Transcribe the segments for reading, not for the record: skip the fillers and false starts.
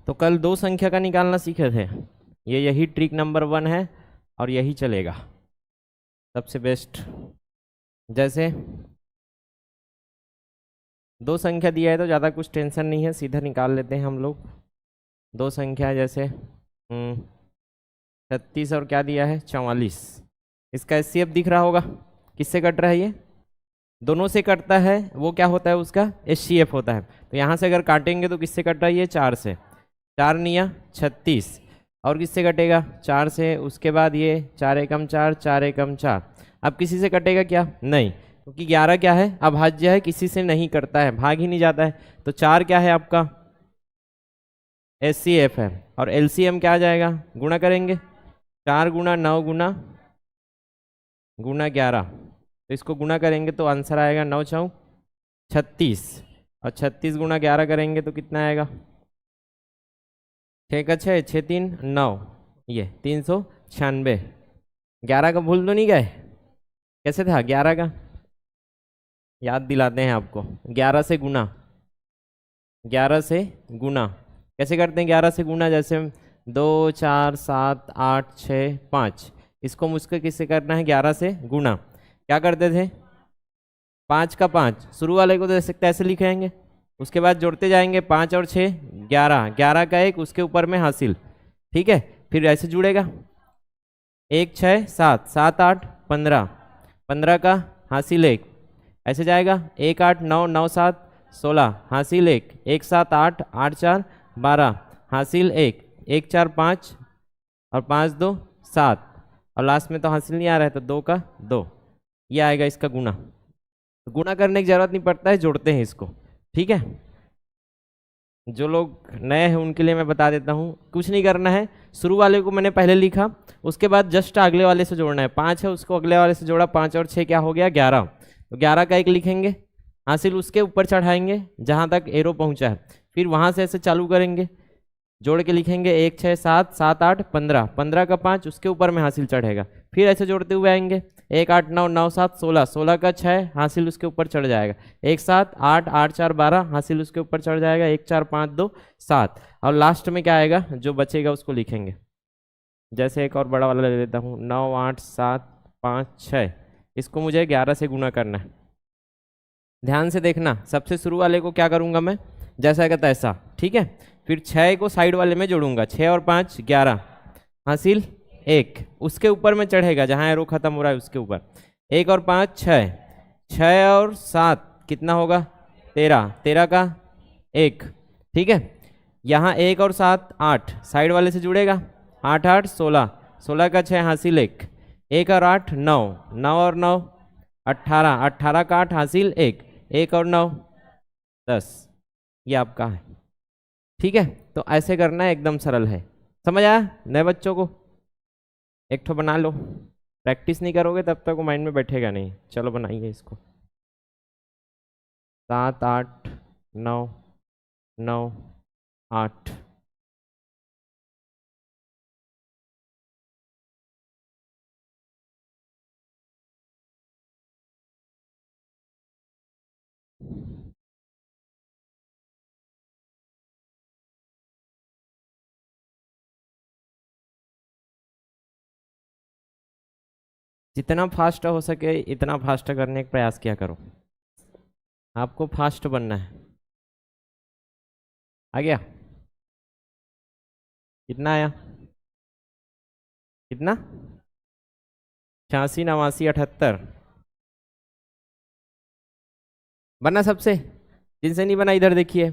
तो कल दो संख्या का निकालना सीखे थे, ये यही ट्रिक नंबर 1 है और यही चलेगा सबसे बेस्ट। जैसे दो संख्या दिया है तो ज़्यादा कुछ टेंशन नहीं है, सीधा निकाल लेते हैं हम लोग। दो संख्या जैसे 36 और क्या दिया है 44, इसका एचसीएफ दिख रहा होगा, किससे कट रहा है ये, दोनों से कटता है, वो क्या होता है उसका एचसीएफ होता है। तो यहाँ से अगर काटेंगे तो किससे कट रहा है ये 4 से, 4 निया 36, और किससे कटेगा 4 से, उसके बाद ये 4 एकम 4, 4 एकम 4। अब किसी से कटेगा क्या, नहीं, क्योंकि 11 क्या है अभाज्य है, किसी से नहीं करता है, भाग ही नहीं जाता है। तो 4 क्या है आपका एचसीएफ है, और एलसीएम क्या आ जाएगा, गुणा करेंगे 4 गुणा 9 गुणा 11, तो इसको गुणा करेंगे तो आंसर आएगा 9 चौक 36, और 36 गुणा 11 करेंगे तो कितना आएगा 6 का 6, 6 3 9, ये 396। 11 का भूल तो नहीं गए, कैसे था 11 का, याद दिलाते हैं आपको, 11 से गुणा, 11 से गुणा कैसे करते हैं, 11 से गुणा जैसे 2 4 7 8 6 5, इसको मुझको किससे करना है 11 से गुणा, क्या करते थे 5 का 5, शुरू वाले को तो ऐसे लिखेंगे, उसके बाद जोड़ते जाएंगे 5 और 6 11, 11 का 1 उसके ऊपर में हासिल, ठीक है, फिर ऐसे जुड़ेगा 1 6 7 7 8 15, 15 का हासिल 1, ऐसे जाएगा 1 8 9 9 7 16 हासिल 1, 1 7 8 8 4 12 हासिल 1, 1 4 5 और 5 2 7, और लास्ट में तो हासिल नहीं आ रहा है तो 2 का 2, ये आएगा इसका गुना। तो गुना करने की जरूरत नहीं पड़ता है, जोड़ते हैं इसको, ठीक है। जो लोग नए हैं उनके लिए मैं बता देता हूँ, कुछ नहीं करना है, शुरू वाले को मैंने पहले लिखा, उसके बाद जस्ट अगले वाले से जोड़ना है, 5 है उसको अगले वाले से जोड़ा, 5 और 6 क्या हो गया 11, तो 11 का 1 लिखेंगे, हासिल उसके ऊपर चढ़ाएंगे जहाँ तक एरो पहुँचा है, फिर वहाँ से ऐसे चालू करेंगे, जोड़ के लिखेंगे 1 6 7 7 8 15, 15 का 5 उसके ऊपर में हासिल चढ़ेगा, फिर ऐसे जोड़ते हुए आएंगे 1 8 9 9 7 16, 16 का 6 हासिल उसके ऊपर चढ़ जाएगा, 1 7 8 8 4 12 हासिल उसके ऊपर चढ़ जाएगा, 1 4 5 2 7, और लास्ट में क्या आएगा जो बचेगा उसको लिखेंगे। जैसे एक और बड़ा वाला ले लेता हूँ 9 8 7 5 6, इसको मुझे 11 से गुना करना है, ध्यान से देखना, सबसे शुरू वाले को क्या करूँगा मैं जैसा है तैसा, ठीक है, फिर 6 को साइड वाले में जोड़ूंगा, 6 और 5 11 हासिल 1, उसके ऊपर में चढ़ेगा जहाँ एरो खत्म हो रहा है उसके ऊपर, 1 और 5 6, 6 और 7 कितना होगा 13, 13 का 1, ठीक है, यहाँ 1 और 7 8 साइड वाले से जुड़ेगा, 8 8 16, 16 का 6 हासिल 1, 1 और 8 9, 9 और 9 18, 18 का 8 हासिल 1, 1 और 9 10, ये आपका है, ठीक है। तो ऐसे करना है, एकदम सरल है, समझ आया नए बच्चों को, एक ठो बना लो, प्रैक्टिस नहीं करोगे तब तक वो माइंड में बैठेगा नहीं, चलो बनाइए इसको, 7 8 9 9 8, जितना फास्ट हो सके इतना फास्ट करने का प्रयास किया करो, आपको फास्ट बनना है। आ गया, कितना आया, कितना 86 89 78, बना सबसे, जिनसे नहीं बना इधर देखिए,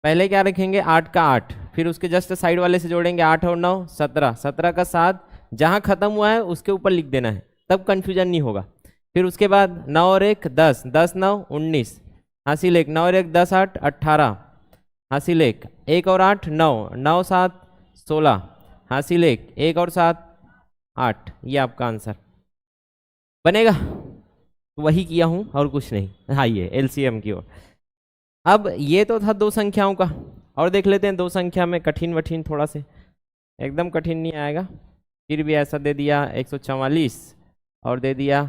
पहले क्या रखेंगे 8 का 8, फिर उसके जस्ट साइड वाले से जोड़ेंगे 8 और 9 17, 17 का 7 जहाँ खत्म हुआ है उसके ऊपर लिख देना है, तब कंफ्यूजन नहीं होगा। फिर उसके बाद 9 और 1 10, 10 9 19 हासिल 1, 9 और 1 10 8 18 हासिल 1, 1 और 8 9, 9 7 16 हासिल 1, 1 और 7 8, ये आपका आंसर बनेगा। वही किया हूँ और कुछ नहीं, आइए एलसीएम की ओर। अब ये तो था दो संख्याओं का, और देख लेते हैं दो संख्या में कठिन वठिन थोड़ा से, एकदम कठिन नहीं आएगा, फिर भी ऐसा दे दिया 144 और दे दिया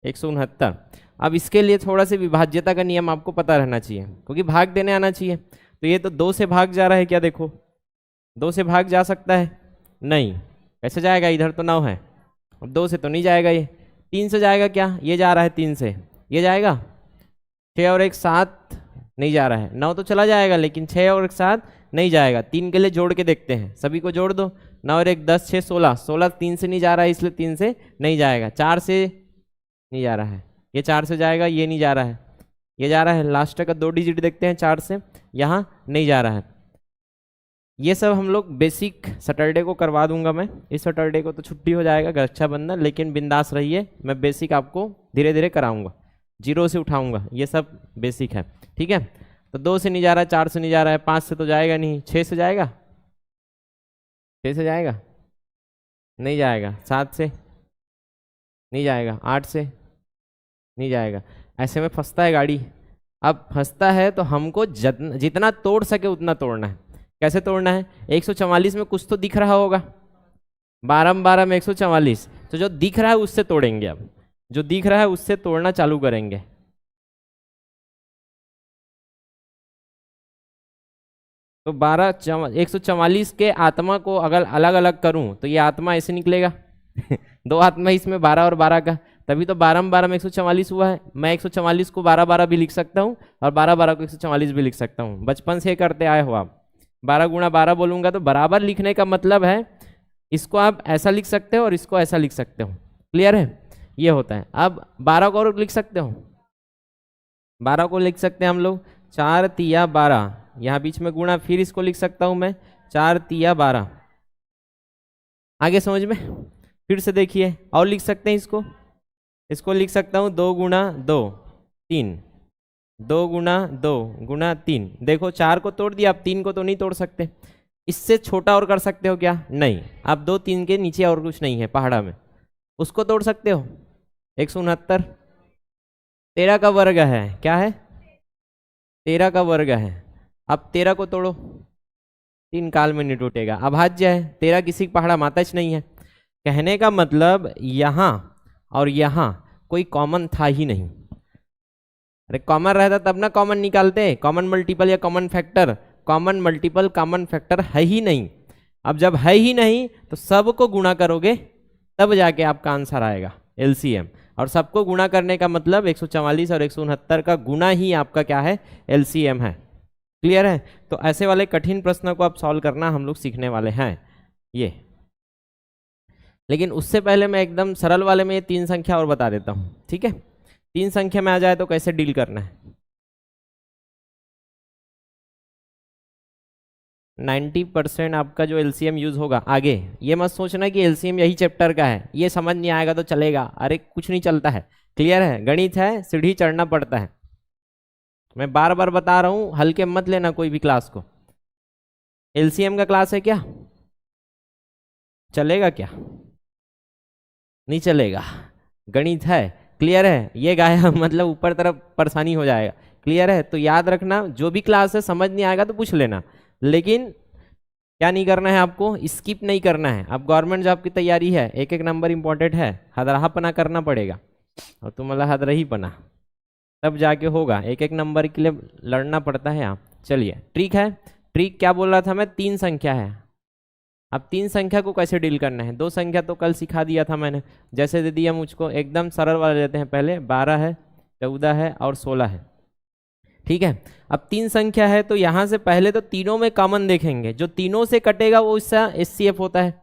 169, अब इसके लिए थोड़ा सा विभाज्यता का नियम आपको पता रहना चाहिए, क्योंकि भाग देने आना चाहिए। तो ये तो 2 से भाग जा रहा है क्या, देखो 2 से भाग जा सकता है नहीं, कैसे जाएगा, इधर तो 9 है, अब 2 से तो नहीं जाएगा, ये 3 से जाएगा क्या, ये जा रहा है 3 से, ये जाएगा 6 और 1 7 नहीं जा रहा है, 9 तो चला जाएगा लेकिन 6 और 1 7 नहीं जाएगा। 3 के लिए जोड़ के देखते हैं, सभी को जोड़ दो, 9 और 1 10 6 16, 16 3 से नहीं जा रहा है इसलिए 3 से नहीं जाएगा, 4 से नहीं जा रहा है, ये 4 से जाएगा, ये नहीं जा रहा है, ये जा रहा है, लास्ट का 2 डिजिट देखते हैं 4 से, यहाँ नहीं जा रहा है। ये सब हम लोग बेसिक सैटरडे को करवा दूंगा मैं, इस सैटरडे को तो छुट्टी हो जाएगा रक्षाबंधन, लेकिन बिंदास रहिए, मैं बेसिक आपको धीरे धीरे कराऊंगा, 0 से उठाऊंगा, ये सब बेसिक है, ठीक है। तो 2 से नहीं जा रहा है, 4 से नहीं जा रहा है, 5 से तो जाएगा नहीं, 6 से जाएगा, 6 से जाएगा नहीं जाएगा, 7 से नहीं जाएगा, 8 से नहीं जाएगा, ऐसे में फंसता है गाड़ी। अब फंसता है तो हमको जितना तोड़ सके उतना तोड़ना है। कैसे तोड़ना है, 144 में कुछ तो दिख रहा होगा, 12 में 144, तो जो दिख रहा है उससे तोड़ेंगे, अब जो दिख रहा है उससे तोड़ना चालू करेंगे। तो 144 के आत्मा को अगर अलग अलग करूं तो ये आत्मा ऐसे निकलेगा 2 आत्मा इसमें 12 और 12 का, तभी तो 12 में 144 हुआ है। मैं 144 को 12 भी लिख सकता हूँ और 12 को 144 भी लिख सकता हूँ, बचपन से करते आए हो आप। 12 गुणा 12 बोलूंगा तो बराबर लिखने का मतलब है इसको आप ऐसा लिख सकते हो और इसको ऐसा लिख सकते हो, क्लियर है, ये होता है। अब 12 को और लिख सकते हो, 12 को लिख सकते हैं हम लोग 4 तिया 12, यहाँ बीच में गुणा, फिर इसको लिख सकता हूँ मैं 4 तिया 12। आगे समझ में, फिर से देखिए, और लिख सकते हैं इसको लिख सकता हूँ 2 गुणा 2 3, 2 गुणा 2 गुणा 3। देखो 4 को तोड़ दिया, आप 3 को तो नहीं तोड़ सकते, इससे छोटा और कर सकते हो क्या, नहीं। आप 2 3 के नीचे और कुछ नहीं है पहाड़ा में, उसको तोड़ सकते हो 169, 13 का वर्ग है, क्या है 13 का वर्ग है। अब 13 को तोड़ो, 3 काल में नहीं टूटेगा, अभाज्य है, 13 किसी पहाड़ा माताच नहीं है। कहने का मतलब यहाँ और यहाँ कोई कॉमन था ही नहीं। अरे कॉमन रहता तब ना कॉमन निकालते, कॉमन मल्टीपल या common factor, common multiple common factor है ही नहीं। अब जब है ही नहीं तो सबको गुणा करोगे तब जाके आपका आंसर आएगा एलसीएम, और सबको गुणा करने का मतलब 144 और 169 का गुणा ही आपका क्या है, एलसीएम है, क्लियर है। तो ऐसे वाले कठिन प्रश्नों को आप सॉल्व करना हम लोग सीखने वाले हैं ये, लेकिन उससे पहले मैं एकदम सरल वाले में ये 3 संख्या और बता देता हूँ, ठीक है। 3 संख्या में आ जाए तो कैसे डील करना है। 90% आपका जो एलसीएम यूज होगा, आगे ये मत सोचना कि एलसीएम यही चैप्टर का है, ये समझ नहीं आएगा तो चलेगा, अरे कुछ नहीं चलता है, क्लियर है, गणित है, सीढ़ी चढ़ना पड़ता है। मैं बार बार बता रहा हूँ, हल्के मत लेना कोई भी क्लास को। एलसीएम का क्लास है क्या, चलेगा क्या, नहीं चलेगा, गणित है, क्लियर है, ये गाया मतलब ऊपर तरफ परेशानी हो जाएगा, क्लियर है। तो याद रखना, जो भी क्लास है समझ नहीं आएगा तो पूछ लेना, लेकिन क्या नहीं करना है आपको, स्किप नहीं करना है। अब गवर्नमेंट जॉब की तैयारी है, एक एक नंबर इंपॉर्टेंट है, हदराहपना करना पड़ेगा, और तुम्हारा हदरहीपना तब जाके होगा, एक एक नंबर के लिए लड़ना पड़ता है आप। चलिए ट्रिक है, ट्रिक क्या बोल रहा था मैं, 3 संख्या है। अब 3 संख्या को कैसे डील करना है, 2 संख्या तो कल सिखा दिया था मैंने, जैसे दे दिया मुझको, एकदम सरल वाला लेते हैं पहले, 12 है, 14 है और 16 है, ठीक है। अब 3 संख्या है तो यहाँ से पहले तो तीनों में कॉमन देखेंगे, जो तीनों से कटेगा वो इसका एचसीएफ होता है,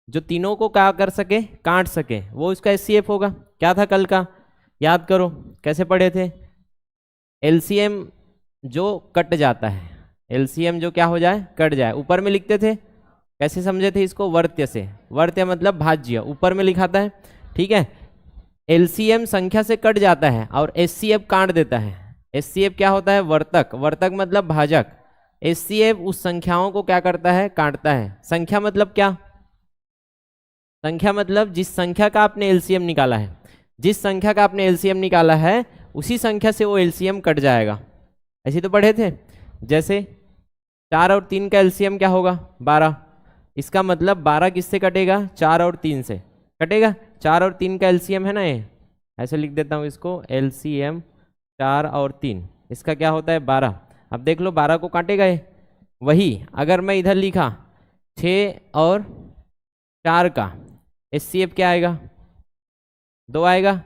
जो तीनों को क्या कर सके, काट सके, वो इसका एचसीएफ होगा। क्या था कल का, याद करो कैसे पढ़े थे, एलसीएम जो कट जाता है, एलसीएम जो क्या हो जाए, कट जाए, ऊपर में लिखते थे, कैसे समझे थे इसको, वर्त्य से, वर्त्य मतलब भाज्य, ऊपर में लिखाता है, ठीक है। एलसीएम संख्या से कट जाता है और एचसीएफ काट देता है। एचसीएफ क्या होता है, वर्तक, वर्तक मतलब भाजक, एचसीएफ उस संख्याओं को क्या करता है, काटता है। संख्या मतलब क्या, संख्या मतलब जिस संख्या का आपने एलसीएम निकाला है, जिस संख्या का आपने एलसीएम निकाला है उसी संख्या से वो एलसीएम कट जाएगा। ऐसे तो पढ़े थे, जैसे 4 और 3 का एलसीएम क्या होगा, 12, इसका मतलब 12 किससे कटेगा, 4 और 3 से कटेगा, 4 और 3 का एलसीएम है ना ये, ऐसे लिख देता हूँ इसको, LCM 4 और 3, इसका क्या होता है 12। अब देख लो 12 को काटेगा ये, वही अगर मैं इधर लिखा 6 और 4 का HCF क्या आएगा, 2 आएगा।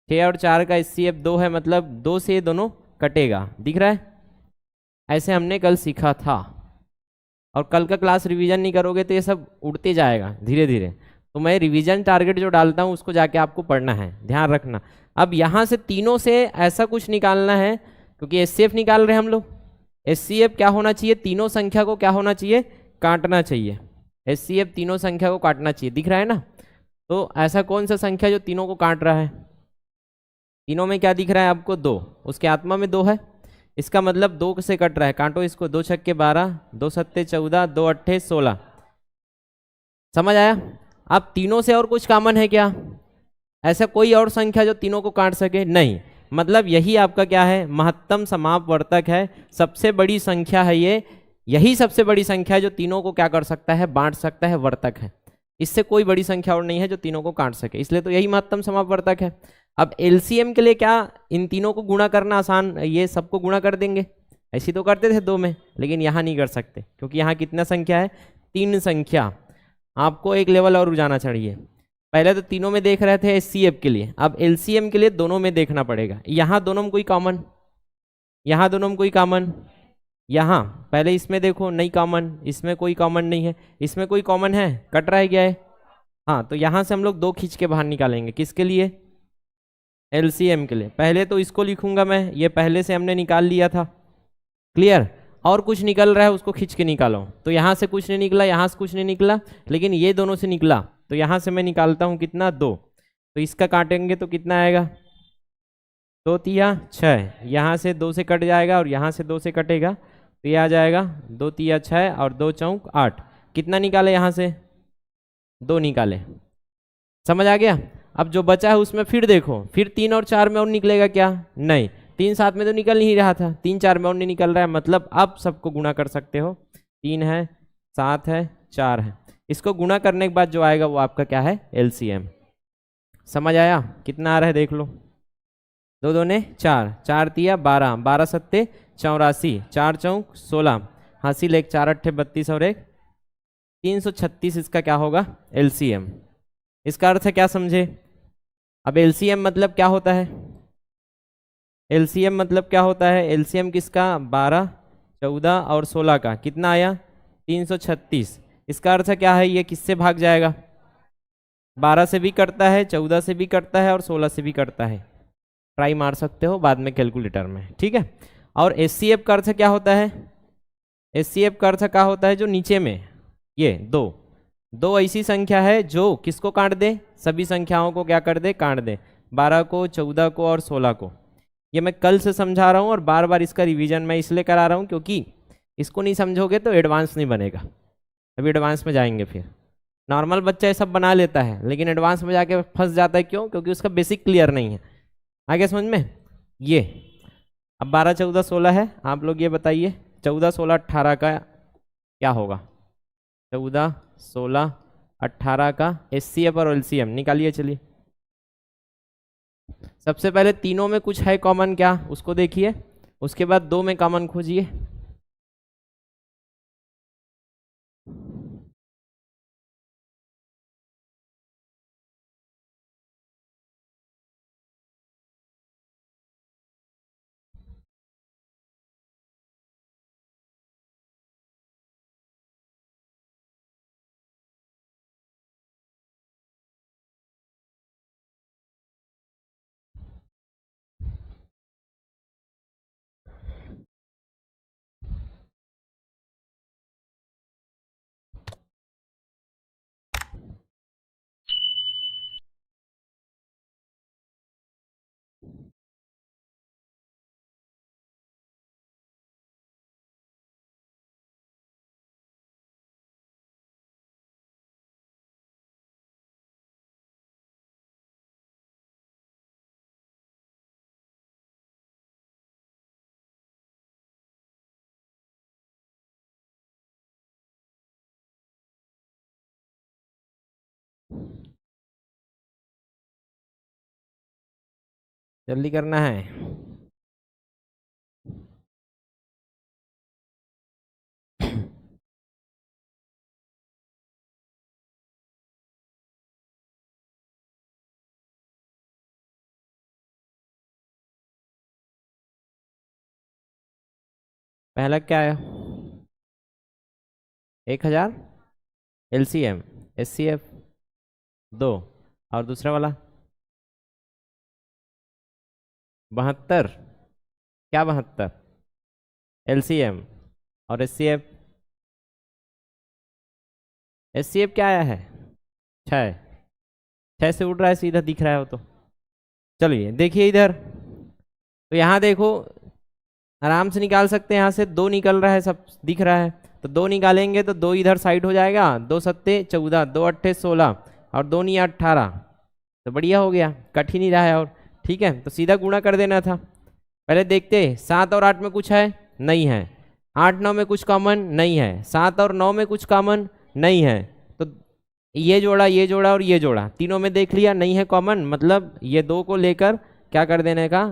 6 और 4 का HCF 2 है, मतलब 2 से ये दोनों कटेगा, दिख रहा है। ऐसे हमने कल सीखा था, और कल का क्लास रिवीजन नहीं करोगे तो ये सब उड़ते जाएगा धीरे धीरे। तो मैं रिवीजन टारगेट जो डालता हूँ उसको जाके आपको पढ़ना है, ध्यान रखना। अब यहाँ से तीनों से ऐसा कुछ निकालना है, क्योंकि HCF निकाल रहे हैं हम लोग। HCF क्या होना चाहिए, तीनों संख्या को क्या होना चाहिए, काटना चाहिए। HCF तीनों संख्या को काटना चाहिए, दिख रहा है ना। तो ऐसा कौन सा संख्या जो तीनों को काट रहा है, तीनों में क्या दिख रहा है आपको, 2, उसके आत्मा में 2 है, इसका मतलब 2 से कट रहा है, काटो इसको, 2 छक्के 12, 2 सत्ते 14, 2 अट्ठे 16। समझ आया। अब तीनों से और कुछ कॉमन है क्या, ऐसा कोई और संख्या जो तीनों को काट सके, नहीं। मतलब यही आपका क्या है, महत्तम समापवर्तक है, सबसे बड़ी संख्या है ये, यही सबसे बड़ी संख्या है जो तीनों को क्या कर सकता है, बांट सकता है, वर्तक है। इससे कोई बड़ी संख्या और नहीं है जो तीनों को काट सके, इसलिए तो यही महत्तम समापवर्तक है। अब LCM के लिए क्या, इन तीनों को गुणा करना आसान, ये सबको गुणा कर देंगे, ऐसी तो करते थे 2 में, लेकिन यहाँ नहीं कर सकते, क्योंकि यहाँ कितना संख्या है, 3 संख्या। आपको एक लेवल और जाना चाहिए, पहले तो तीनों में देख रहे थे HCF के लिए, अब LCM के लिए दोनों में देखना पड़ेगा। यहाँ दोनों में कोई कॉमन, यहाँ दोनों में कोई कॉमन, यहाँ पहले इसमें देखो नहीं कॉमन, इसमें कोई कॉमन नहीं है, इसमें कोई कॉमन है, कट रहा है क्या है। हाँ, तो यहाँ से हम लोग 2 खींच के बाहर निकालेंगे, किसके लिए, LCM के लिए। पहले तो इसको लिखूंगा मैं, ये पहले से हमने निकाल लिया था, क्लियर। और कुछ निकल रहा है उसको खींच के निकालो, तो यहाँ से कुछ नहीं निकला, यहाँ से कुछ नहीं निकला, लेकिन ये दोनों से निकला, तो यहाँ से मैं निकालता हूँ कितना, 2। तो इसका काटेंगे तो कितना आएगा, 2 तिया 6, यहाँ से 2 से कट जाएगा और यहाँ से 2 से कटेगा, तो ये आ जाएगा 2 तिया 6 और 2 चौक 8। कितना निकाले यहाँ से, 2 निकाले, समझ आ गया। अब जो बचा है उसमें फिर देखो, फिर 3 और 4 में और निकलेगा क्या, नहीं, 3 7 में तो निकल नहीं रहा था, 3 4 में और नहीं निकल रहा है, मतलब आप सबको गुणा कर सकते हो, 3 है 7 है 4 है, इसको गुणा करने के बाद जो आएगा वो आपका क्या है, LCM। समझ आया, कितना आ रहा है देख लो, 2 दूने 4, 4 तिया 12, 12 सत्ते 84, 4 चौक 16, हासिल 1, 4 अट्ठे 32 और 1 336, इसका क्या होगा, LCM। इसका अर्थ है क्या समझे। अब LCM मतलब क्या होता है, LCM मतलब क्या होता है, LCM किसका, 12 14 और 16 का, कितना आया 336। इसका अर्थ है क्या है, ये किससे भाग जाएगा, 12 से भी कटता है, 14 से भी कटता है और 16 से भी कटता है, ट्राई मार सकते हो बाद में कैलकुलेटर में, ठीक है। और HCF का अर्थ क्या होता है, HCF का अर्थ क्या होता है, जो नीचे में ये 2 ऐसी संख्या है जो किसको काट दे, सभी संख्याओं को क्या कर दे, काट दे, 12 को 14 को और 16 को। ये मैं कल से समझा रहा हूँ और बार बार इसका रिवीजन मैं इसलिए करा रहा हूँ क्योंकि इसको नहीं समझोगे तो एडवांस नहीं बनेगा। अभी एडवांस में जाएंगे, फिर नॉर्मल बच्चा ये सब बना लेता है, लेकिन एडवांस में जाके फंस जाता है, क्यों, क्योंकि उसका बेसिक क्लियर नहीं है। आगे समझ में, ये अब 12 14 16 है, आप लोग ये बताइए 14 16 18 का क्या होगा, 14 16 18 का HCF और LCM निकालिए। चलिए सबसे पहले तीनों में कुछ है कॉमन क्या, उसको देखिए, उसके बाद 2 में कॉमन खोजिए। जल्दी करना है। पहला क्या है? 1000 LCM, SCF 2, और दूसरा वाला 72, क्या 72? LCM और SCF, SCF क्या आया है? 6, 6 से उड़ रहा है, सीधा दिख रहा है वो तो। चलिए देखिए इधर, तो यहाँ देखो आराम से निकाल सकते हैं, यहाँ से 2 निकल रहा है, सब दिख रहा है, तो 2 निकालेंगे तो 2 इधर साइड हो जाएगा, 2 सत्ते 14, 2 अट्ठे 16 और 2 नहीं 18, तो बढ़िया हो गया, कट ही नहीं रहा है और। ठीक है, तो सीधा गुणा कर देना था। पहले देखते 7 और 8 में कुछ है? नहीं है। 8 9 में कुछ कॉमन? नहीं है। 7 और 9 में कुछ कॉमन? नहीं है। तो ये जोड़ा और ये जोड़ा, तीनों में देख लिया नहीं है कॉमन, मतलब ये 2 को लेकर क्या कर देने का?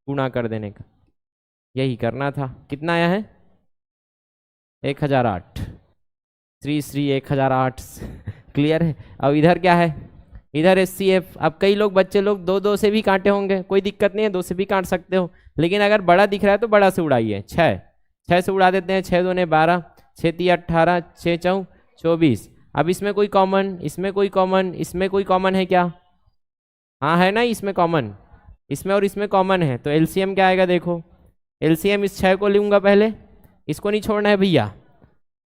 गुणा कर देने का। यही करना था। कितना आया है? 1008, श्री श्री 1008। क्लियर है? अब इधर क्या है? इधर SCF। अब कई लोग बच्चे लोग 2 से भी काटे होंगे, कोई दिक्कत नहीं है, 2 से भी काट सकते हो, लेकिन अगर बड़ा दिख रहा है तो बड़ा से उड़ाइए। 6 से उड़ा देते हैं, 6 दूने 12, 6 3 18, 6 4 24। अब इसमें कोई कॉमन, इसमें कोई कॉमन, इसमें कोई कॉमन है क्या? हाँ है ना, इसमें कॉमन, इसमें और इसमें कॉमन है, तो LCM क्या आएगा? देखो LCM इस 6 को लूंगा पहले, इसको नहीं छोड़ना है भैया।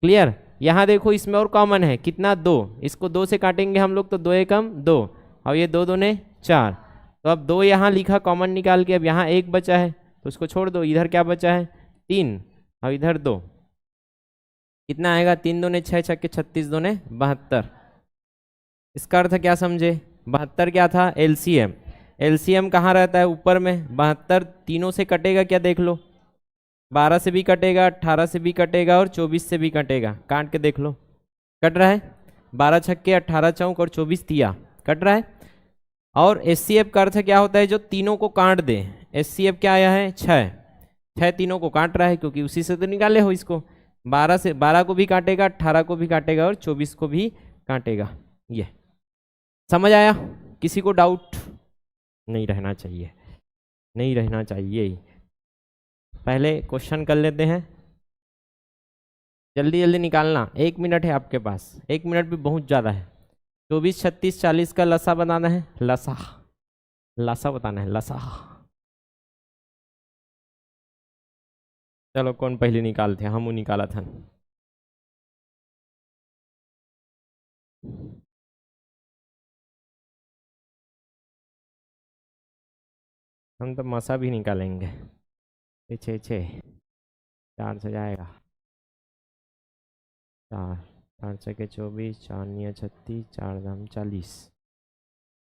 क्लियर? यहाँ देखो इसमें और कॉमन है कितना? 2, इसको 2 से काटेंगे हम लोग तो 2 एकम 2, और ये 2 दूने 4, तो अब 2 यहाँ लिखा कॉमन निकाल के, अब यहाँ 1 बचा है तो उसको छोड़ दो। इधर क्या बचा है? 3, और इधर 2, कितना आएगा? 3 दूने 6, 6 के 36, दूने 72। इसका अर्थ क्या समझे? 72 क्या था? LCM। LCM कहाँ रहता है? ऊपर में। 72 तीनों से कटेगा क्या? देख लो, 12 से भी कटेगा, 18 से भी कटेगा और 24 से भी कटेगा। काट के देख लो, कट रहा है। 12 छक्के 18 चौक और 24 तिया, कट रहा है। और SCF का अर्थ क्या होता है? जो तीनों को काट दे। SCF क्या आया है? 6 तीनों को काट रहा है, क्योंकि उसी से तो निकाले हो इसको। 12 को भी काटेगा, 18 को भी काटेगा और 24 को भी काटेगा। ये समझ आया? किसी को डाउट? नहीं रहना चाहिए, नहीं रहना चाहिए। पहले क्वेश्चन कर लेते हैं, जल्दी जल्दी निकालना। 1 मिनट है आपके पास, 1 मिनट भी बहुत ज़्यादा है। 24 36 40 का लसा बताना है, लसा बताना है, लसा। चलो कौन पहले निकालते हैं? हम निकाला था। हम तो मसा भी निकालेंगे। 6 6 4 से जाएगा, 4 4 छके 24, 4 निया 36, 4 दाम 40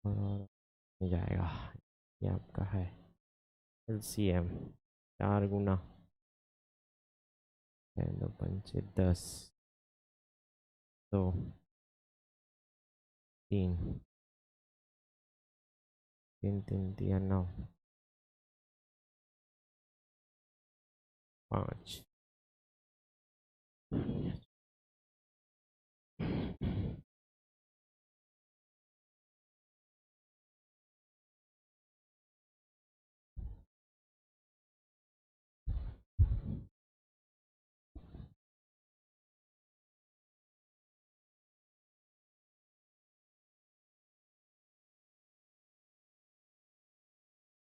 और जाएगा। ये आपका है LCM। 4 गुना 2 पंचे 10, 2 3 3 3 दिया 9, 5।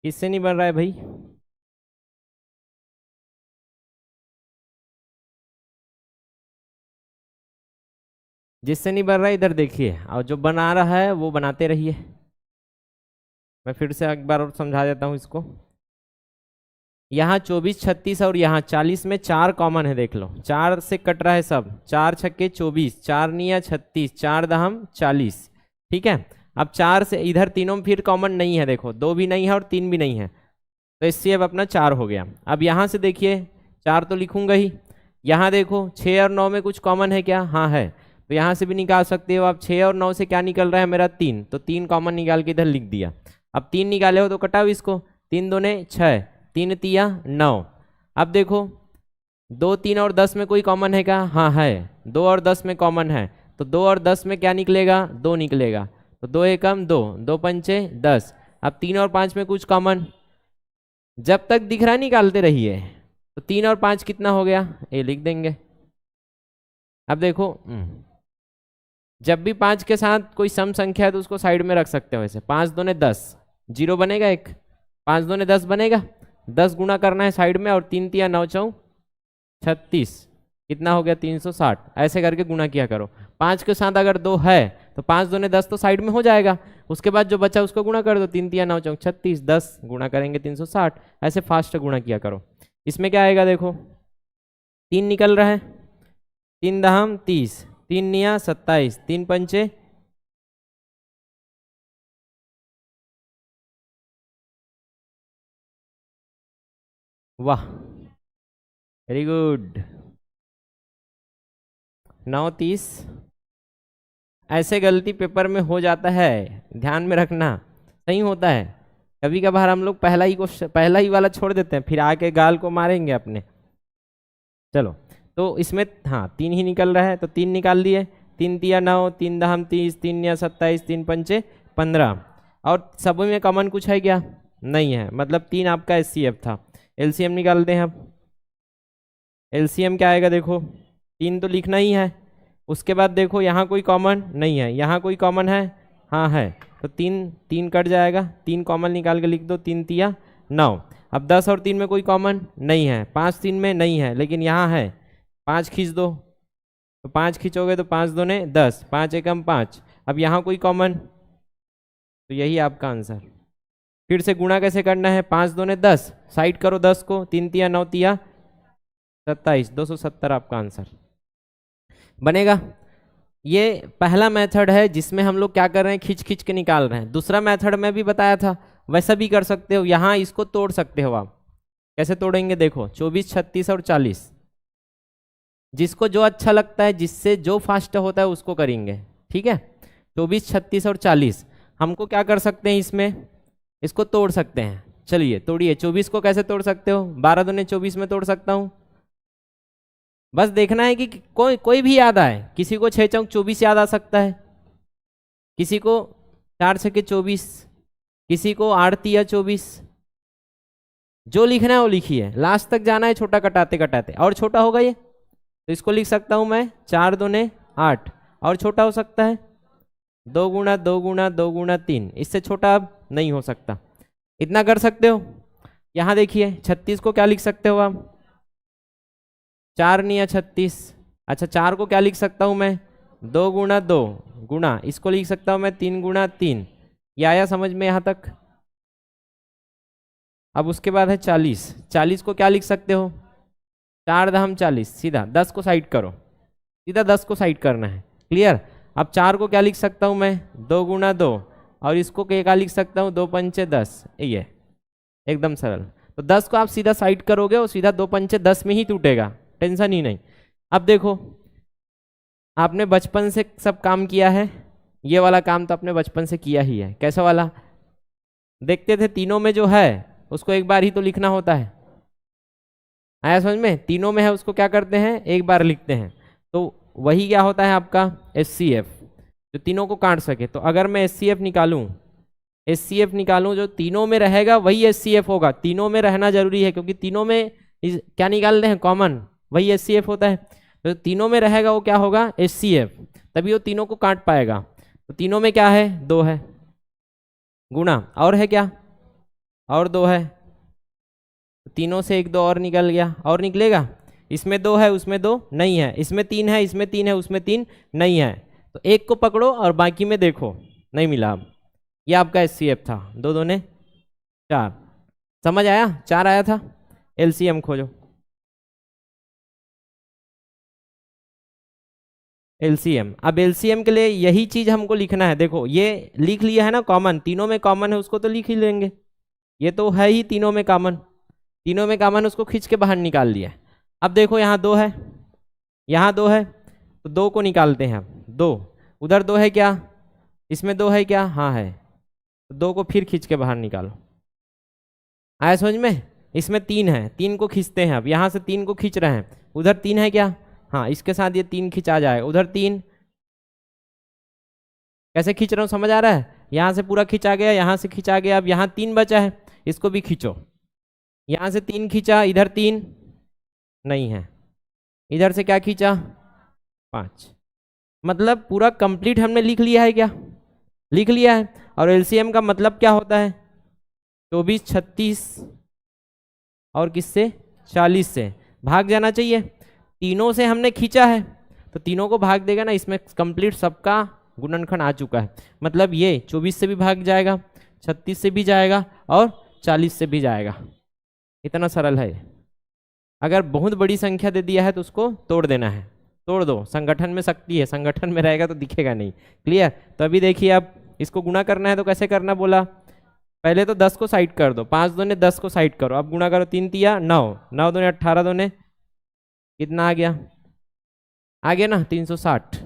किससे नहीं बन रहा है भाई? जिससे नहीं बन रहा है इधर देखिए, और जो बना रहा है वो बनाते रहिए। मैं फिर से एक बार और समझा देता हूँ इसको। यहाँ 24 36 और यहाँ 40 में 4 कॉमन है, देख लो 4 से कट रहा है सब। 4 छक्के 24, 4 निया 36, 4 दहम 40। ठीक है, अब 4 से इधर तीनों में फिर कॉमन नहीं है, देखो 2 भी नहीं है और 3 भी नहीं है, तो इससे अब अपना 4 हो गया। अब यहाँ से देखिए 4 तो लिखूंगा ही। यहाँ देखो 6 और 9 में कुछ कॉमन है क्या? हाँ है, तो यहाँ से भी निकाल सकते हो आप। 6 और 9 से क्या निकल रहा है मेरा? 3, तो 3 कॉमन निकाल के इधर लिख दिया। अब 3 निकाले हो तो कटाओ इसको, 3 दूने 6, 3 तिया 9। अब देखो 2, 3 और 10 में कोई कॉमन है क्या? हाँ है, 2 और 10 में कॉमन है, तो 2 और 10 में क्या निकलेगा? 2 निकलेगा, तो 2 एकम 2, 2 पंचे 10। अब 3 और 5 में कुछ कॉमन, जब तक दिख रहा निकालते रहिए। तो 3 और 5 कितना हो गया? ये लिख देंगे। अब देखो जब भी 5 के साथ कोई सम संख्या है तो उसको साइड में रख सकते हो ऐसे। 5 दूने 10, 0 बनेगा एक, 5 दूने 10 बनेगा, 10 गुना करना है साइड में, और 3 तिया 9 चौ 36, कितना हो गया? 360। ऐसे करके गुना किया करो। 5 के साथ अगर 2 है तो 5 दूने 10 तो साइड में हो जाएगा, उसके बाद जो बचा उसको गुना कर दो। 3 तिया 9 चौ 36, 10 गुना करेंगे 360। ऐसे फास्ट गुना किया करो। इसमें क्या आएगा देखो, 3 निकल रहा है, 3 दहम 30, 3 निया 27, 3 पंचे वाह वेरी गुड 9 30। ऐसे गलती पेपर में हो जाता है, ध्यान में रखना, सही होता है। कभी कभार हम लोग पहला ही क्वेश्चन, पहला ही वाला छोड़ देते हैं, फिर आके गाल को मारेंगे अपने। चलो तो इसमें हाँ 3 ही निकल रहा है, तो 3 निकाल दिए। 3 तिया 9, 3 दहम 30, 3 निया 27, 3 पंचे 15। और सभी में कॉमन कुछ है क्या? नहीं है, मतलब 3 आपका एचसीएफ था। एलसीएम निकालते हैं अब। एलसीएम क्या आएगा देखो, 3 तो लिखना ही है। उसके बाद देखो यहाँ कोई कॉमन नहीं है, यहाँ कोई कॉमन है? हाँ है, तो 3 3 कट जाएगा, 3 कॉमन निकाल के लिख दो। 3 तिया 9। अब 10 और 3 में कोई कॉमन नहीं है, 5 3 में नहीं है, लेकिन यहाँ है, 5 खींच दो, तो 5 खींचोगे तो 5 दूने 10, 5 एकम 5। अब यहाँ कोई कॉमन, तो यही आपका आंसर। फिर से गुणा कैसे करना है? 5 दूने 10, साइड करो 10 को, 3 तिया 9 तिया 27, 270 आपका आंसर बनेगा। ये पहला मेथड है जिसमें हम लोग क्या कर रहे हैं, खींच खींच के निकाल रहे हैं। दूसरा मेथड में भी बताया था, वैसा भी कर सकते हो। यहाँ इसको तोड़ सकते हो आप। कैसे तोड़ेंगे देखो, 24 36 और 40, जिसको जो अच्छा लगता है, जिससे जो फास्ट होता है उसको करेंगे, ठीक है। 24 36 और 40 हमको क्या कर सकते हैं, इसमें इसको तोड़ सकते हैं। चलिए तोड़िए। 24 को कैसे तोड़ सकते हो? 12 दूने 24 में तोड़ सकता हूँ। बस देखना है कि कोई भी याद आए। किसी को 6 चौक 24 याद आ सकता है, किसी को 4 छके 24, किसी को 8 तिया 24। जो लिखना है वो लिखिए, लास्ट तक जाना है छोटा कटाते कटाते। और छोटा होगा ये, तो इसको लिख सकता हूं मैं 4 दूने 8। और छोटा हो सकता है 2 गुना 2 गुना 2 गुना 3, इससे छोटा अब नहीं हो सकता। इतना कर सकते हो। यहाँ देखिए 36 को क्या लिख सकते हो आप? 4 निया 36। अच्छा 4 को क्या लिख सकता हूं मैं? 2 गुना 2 गुना, इसको लिख सकता हूं मैं 3 गुना 3। ये आया समझ में यहाँ तक? अब उसके बाद है 40। 40 को क्या लिख सकते हो? 4 दहम 40, सीधा 10 को साइड करो, सीधा 10 को साइड करना है। क्लियर? अब 4 को क्या लिख सकता हूं मैं? 2 गुना 2, और इसको क्या लिख सकता हूं? 2 पंचे 10। ये एकदम सरल। तो 10 को आप सीधा साइड करोगे और सीधा 2 पंचे 10 में ही टूटेगा, टेंशन ही नहीं। अब देखो, आपने बचपन से सब काम किया है, ये वाला काम तो आपने बचपन से किया ही है। कैसा वाला? देखते थे तीनों में जो है उसको एक बार ही तो लिखना होता है। आया समझ में? तीनों में है उसको क्या करते हैं, एक बार लिखते हैं। तो वही क्या होता है आपका एचसीएफ, जो तीनों को काट सके। तो अगर मैं एचसीएफ निकालूं जो तीनों में रहेगा वही एचसीएफ होगा। तीनों में रहना जरूरी है, क्योंकि तीनों में क्या निकालते हैं, कॉमन, वही एचसीएफ होता है। तो तीनों में रहेगा वो क्या होगा, एचसीएफ, तभी वो तीनों को काट पाएगा। तो तीनों में क्या है, 2 है, गुणा, और है क्या, और 2 है, तीनों से 1 2 और निकल गया, और निकलेगा। इसमें 2 है उसमें 2 नहीं है, इसमें 3 है इसमें 3 है उसमें 3 नहीं है। तो एक को पकड़ो और बाकी में देखो, नहीं मिला। अब ये आपका एचसीएफ था। 2 दूने 4, समझ आया? 4 आया था। एलसीएम खोजो। एलसीएम, अब एलसीएम के लिए यही चीज हमको लिखना है। देखो ये लिख लिया है ना, कॉमन, तीनों में कॉमन है उसको तो लिख ही लेंगे। ये तो है ही तीनों में कॉमन, तीनों में कॉमन, उसको खींच के बाहर निकाल लिया। अब देखो यहाँ 2 है, यहाँ 2 है, तो 2 को निकालते हैं अब। 2 उधर 2 है क्या, इसमें 2 है क्या, हाँ है, तो 2 को फिर खींच के बाहर निकालो। आया समझ में? इसमें 3 है, 3 को खींचते हैं। अब यहाँ से 3 को खींच रहे हैं, उधर 3 है क्या? हाँ, इसके साथ ये 3 खिंचा जाएगा, उधर 3। कैसे खींच रहा हूँ समझ आ रहा है? यहाँ से पूरा खिंचा गया, यहाँ से खिंचा गया, अब यहाँ 3 बचा है, इसको भी खींचो। यहाँ से 3 खींचा, इधर 3 नहीं है, इधर से क्या खींचा? 5। मतलब पूरा कंप्लीट हमने लिख लिया है क्या? लिख लिया है। और एलसीएम का मतलब क्या होता है? 24, 36 और किससे? 40 से भाग जाना चाहिए। तीनों से हमने खींचा है तो तीनों को भाग देगा ना, इसमें कंप्लीट सबका गुणनखंड आ चुका है। मतलब ये 24 से भी भाग जाएगा, 36 से भी जाएगा और 40 से भी जाएगा। इतना सरल है। अगर बहुत बड़ी संख्या दे दिया है तो उसको तोड़ देना है, तोड़ दो। संगठन में शक्ति है, संगठन में रहेगा तो दिखेगा नहीं। क्लियर? तो अभी देखिए, अब इसको गुणा करना है तो कैसे करना बोला? पहले तो 10 को साइड कर दो, 5 दूने 10 को साइड करो, अब गुणा करो। 3 तिया 9, 9 दूने 18, दूने कितना आ गया? आ गया ना 360।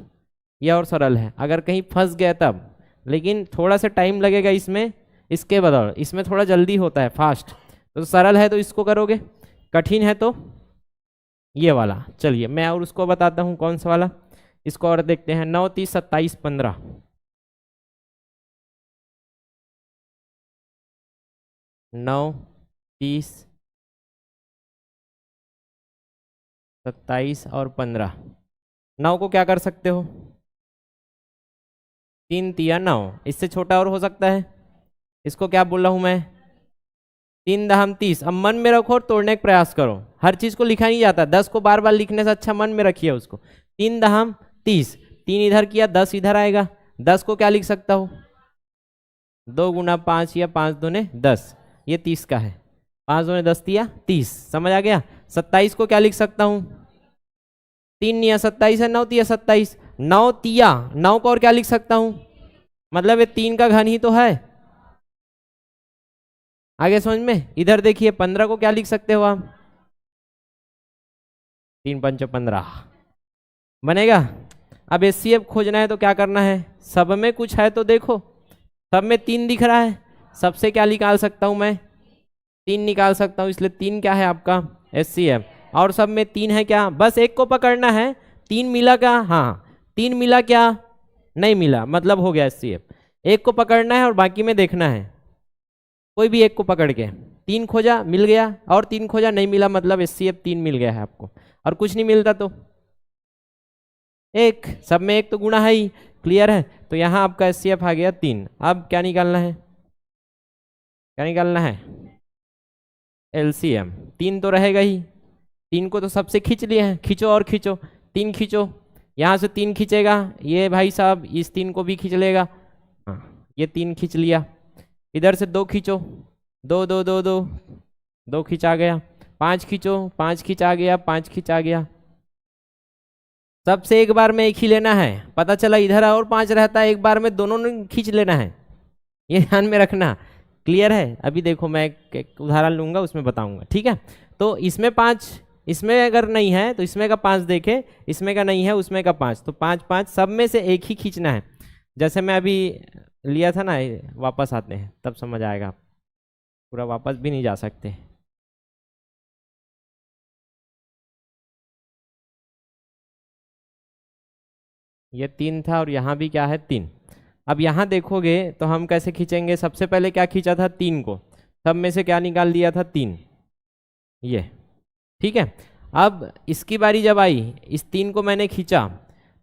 यह और सरल है। अगर कहीं फंस गया तब, लेकिन थोड़ा सा टाइम लगेगा इसमें, इसके बदौलत इसमें थोड़ा जल्दी होता है, फास्ट। तो सरल है तो इसको करोगे, कठिन है तो ये वाला। चलिए मैं और उसको बताता हूँ कौन सा वाला। इसको और देखते हैं। 9, 30, 27, 15। 9, 30, 27 और 15। 9 को क्या कर सकते हो? 3 तिया 9, इससे छोटा और हो सकता है? इसको क्या बोल रहा हूँ मैं? 3 दहम 30। अब मन में रखो और तोड़ने का प्रयास करो। हर चीज को लिखा नहीं जाता, 10 को बार बार लिखने से अच्छा मन में रखिए उसको। 3 दहम 30, 3 इधर किया, 10 इधर आएगा। 10 को क्या लिख सकता हूँ? 2 गुना 5 या 5 दूने 10, ये 30 का है। 5 दूने 10 तिया 30, समझ आ गया? 27 को क्या लिख सकता हूँ? 3 निया 27 है, 9 तिया 27, 9 तिया 9 को और क्या लिख सकता हूँ? मतलब ये 3 का घन ही तो है। आगे समझ में? इधर देखिए 15 को क्या लिख सकते हो आप? 3 पंच 15 बनेगा। अब एचसीएफ खोजना है तो क्या करना है? सब में कुछ है तो देखो, सब में 3 दिख रहा है, सबसे क्या निकाल सकता हूं मैं? 3 निकाल सकता हूं, इसलिए 3 क्या है आपका? एचसीएफ। और सब में 3 है क्या? बस एक को पकड़ना है। 3 मिला क्या? हाँ 3 मिला क्या? नहीं मिला, मतलब हो गया एचसीएफ। एक को पकड़ना है और बाकी में देखना है, कोई भी एक को पकड़ के। 3 खोजा मिल गया, और 3 खोजा नहीं मिला, मतलब एचसीएफ 3 मिल गया है आपको। और कुछ नहीं मिलता तो एक, सब में एक तो गुणा है ही। क्लियर है? तो यहाँ आपका एचसीएफ आ गया 3। अब क्या निकालना है? क्या निकालना है? एलसीएम। 3 तो रहेगा ही, 3 को तो सबसे खींच लिए हैं, खींचो और खींचो। 3 खींचो, यहाँ से 3 खींचेगा ये भाई साहब, इस 3 को भी खींच लेगा। हाँ ये 3 खींच लिया। इधर से 2 खींचो, 2 2 2 2 2 खींचा गया। 5 खींचो, 5 खींचा गया, 5 खींचा गया। सबसे एक बार में एक ही लेना है। पता चला इधर और 5 रहता है, एक बार में दोनों ने खींच लेना है, ये ध्यान में रखना। क्लियर है? अभी देखो मैं एक उदाहरण लूंगा, उसमें बताऊंगा। ठीक है? तो इसमें 5, इसमें अगर नहीं है तो इसमें का 5 देखे, इसमें का नहीं है उसमें का 5, तो 5 5 सब में से एक ही खींचना है। जैसे मैं अभी लिया था ना, वापस आते हैं तब समझ आएगा। पूरा वापस भी नहीं जा सकते। ये 3 था और यहाँ भी क्या है? 3। अब यहाँ देखोगे तो हम कैसे खींचेंगे? सबसे पहले क्या खींचा था? 3 को, सब में से क्या निकाल दिया था? 3। ये ठीक है। अब इसकी बारी जब आई, इस 3 को मैंने खींचा,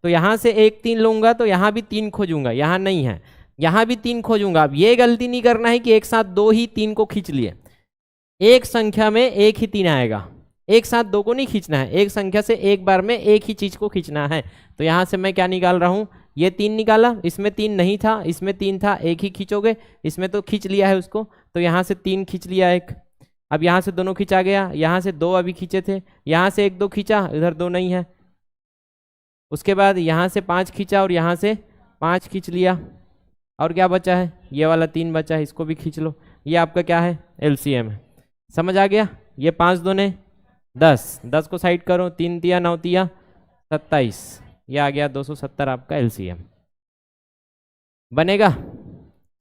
तो यहाँ से एक 3 लूंगा तो यहाँ भी 3 खोजूंगा, यहाँ नहीं है, यहाँ भी 3 खोजूंगा। अब ये गलती नहीं करना है कि एक साथ 2 ही 3 को खींच लिए। एक संख्या में एक ही 3 आएगा, एक साथ 2 को नहीं खींचना है, एक संख्या से एक बार में एक ही चीज को खींचना है। तो यहाँ से मैं क्या निकाल रहा हूँ? ये 3 निकाला, इसमें 3 नहीं था, इसमें 3 था, एक ही खींचोगे, इसमें तो खींच लिया है उसको, तो यहाँ से 3 खींच लिया एक। अब यहाँ से दोनों खींचा गया, यहाँ से 2 अभी खींचे थे, यहाँ से 1 2 खींचा, इधर 2 नहीं है। उसके बाद यहाँ से 5 खींचा और यहाँ से 5 खींच लिया, और क्या बचा है? ये वाला 3 बचा है, इसको भी खींच लो। ये आपका क्या है? एलसीएम है। समझ आ गया? ये 5 दूने 10, 10 को साइड करो, 3 तिया 9 तिया 27, ये आ गया 270 आपका एलसीएम। बनेगा?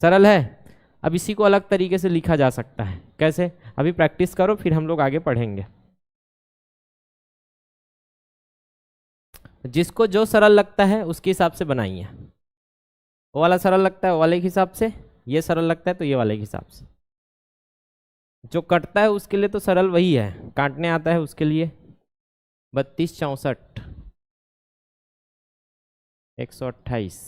सरल है। अब इसी को अलग तरीके से लिखा जा सकता है। कैसे? अभी प्रैक्टिस करो, फिर हम लोग आगे पढ़ेंगे। जिसको जो सरल लगता है उसके हिसाब से बनाइए। वो वाला सरल लगता है वो वाले के हिसाब से, ये सरल लगता है तो ये वाले के हिसाब से। जो कटता है उसके लिए तो सरल वही है, काटने आता है उसके लिए 32 64 128।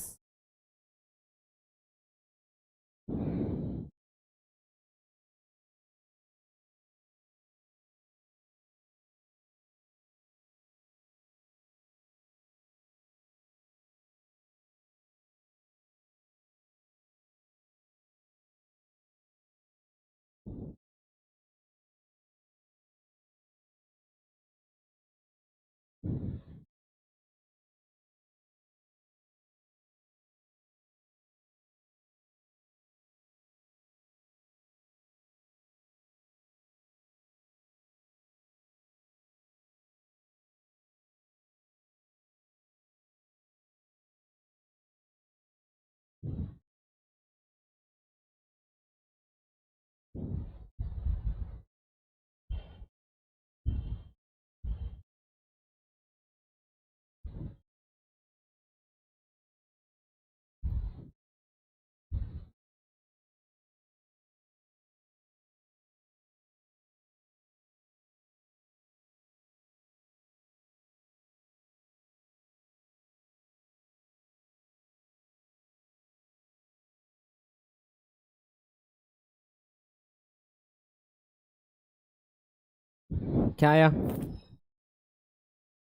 क्या आया?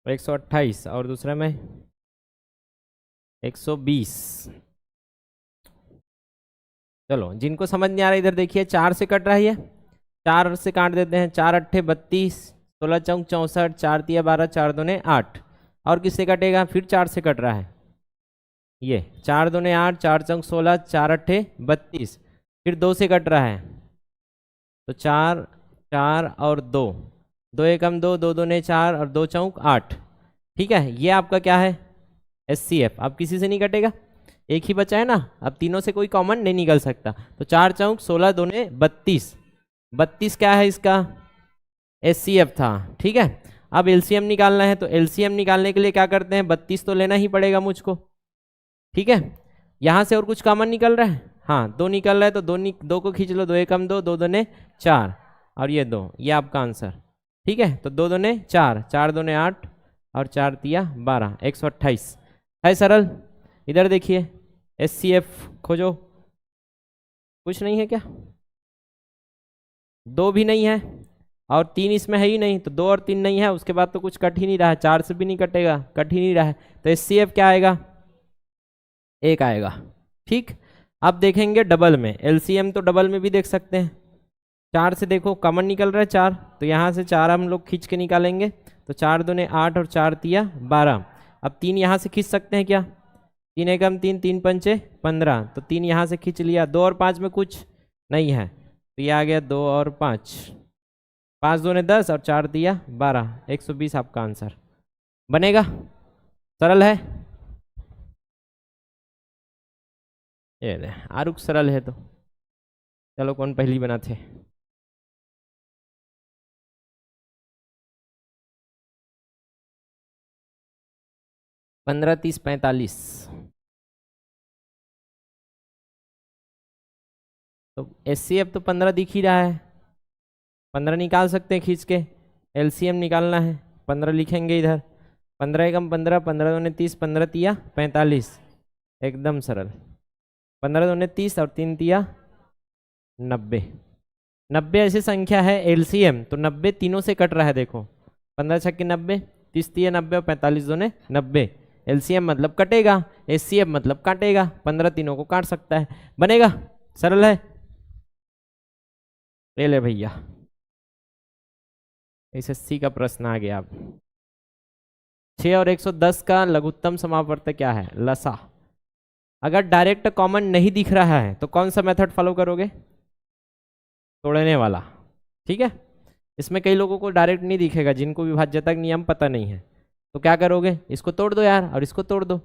128 और दूसरे में 120। चलो जिनको समझ नहीं आ रहा इधर देखिए, 4 से कट रहा है ये, 4 से काट देते हैं। 4 अट्ठे 32, 16 चौक 64, 4 तिया 12, 4 दूने 8। और किससे कटेगा? फिर 4 से कट रहा है ये, 4 दूने 8, 4 चौक 16, 4 अट्ठे 32। फिर 2 से कट रहा है तो 4 4 और 2, 2 एकम 2, 2 दूने 4 और 2 चौक 8। ठीक है, ये आपका क्या है? SCF। अब किसी से नहीं कटेगा, एक ही बचा है ना, अब तीनों से कोई कॉमन नहीं निकल सकता। तो 4 चौक 16, दूने 32, 32 क्या है इसका? SCF था। ठीक है, अब LCM निकालना है, तो LCM निकालने के लिए क्या करते हैं? 32 तो लेना ही पड़ेगा मुझको। ठीक है, यहाँ से और कुछ कॉमन निकल रहा है? हाँ, 2 निकल रहा है, तो 2 को खींच लो, 2 एकम 2, 2 दूने 4 और ये 2, ये आपका आंसर। ठीक है, तो 2 दूने 4, 4 दूने 8 और 4 तिया 12, 128 है सरल। इधर देखिए SCF खोजो, कुछ नहीं है क्या? 2 भी नहीं है और 3 इसमें है ही नहीं, तो 2 और 3 नहीं है, उसके बाद तो कुछ कट ही नहीं रहा है, 4 से भी नहीं कटेगा, कट ही नहीं रहा है, तो SCF क्या आएगा? 1 आएगा। ठीक, अब देखेंगे डबल में। LCM तो डबल में भी देख सकते हैं। 4 से देखो कॉमन निकल रहा है 4, तो यहाँ से 4 हम लोग खींच के निकालेंगे, तो 4 दूने 8 और 4 तिया 12। अब 3 यहाँ से खींच सकते हैं क्या? 3 एकम 3, 3 पंचे 15, तो 3 यहाँ से खींच लिया। 2 और 5 में कुछ नहीं है, तो ये आ गया 2 और 5, 5 दूने 10 और 4 दिया 12, 120 आपका आंसर बनेगा। सरल है ये, आरुख सरल है तो चलो कौन पहली बनाते? 15 30 45, तो SCF तो 15 दिख ही रहा है, 15 निकाल सकते हैं खींच के। LCM निकालना है, 15 लिखेंगे इधर, 15 एकम 15, 15 दूने 30, 15 तिया 45, एकदम सरल। 15 दूने 30 और 3 तिया 90, 90 ऐसी संख्या है LCM, तो 90 तीनों से कट रहा है। देखो 15 छक्के 90, 30 तिया 90 और 45 दूने 90। LCM मतलब कटेगा, SCF मतलब काटेगा, 15 तीनों को काट सकता है, बनेगा। सरल है, ले भैया SSC का प्रश्न आ गया। अब 6 और 110 का लघुत्तम समापवर्तक क्या है? लसा। अगर डायरेक्ट कॉमन नहीं दिख रहा है तो कौन सा मेथड फॉलो करोगे? तोड़ने वाला। ठीक है, इसमें कई लोगों को डायरेक्ट नहीं दिखेगा, जिनको विभाज्यता का नियम पता नहीं है, तो क्या करोगे? इसको तोड़ दो यार और इसको तोड़ दो।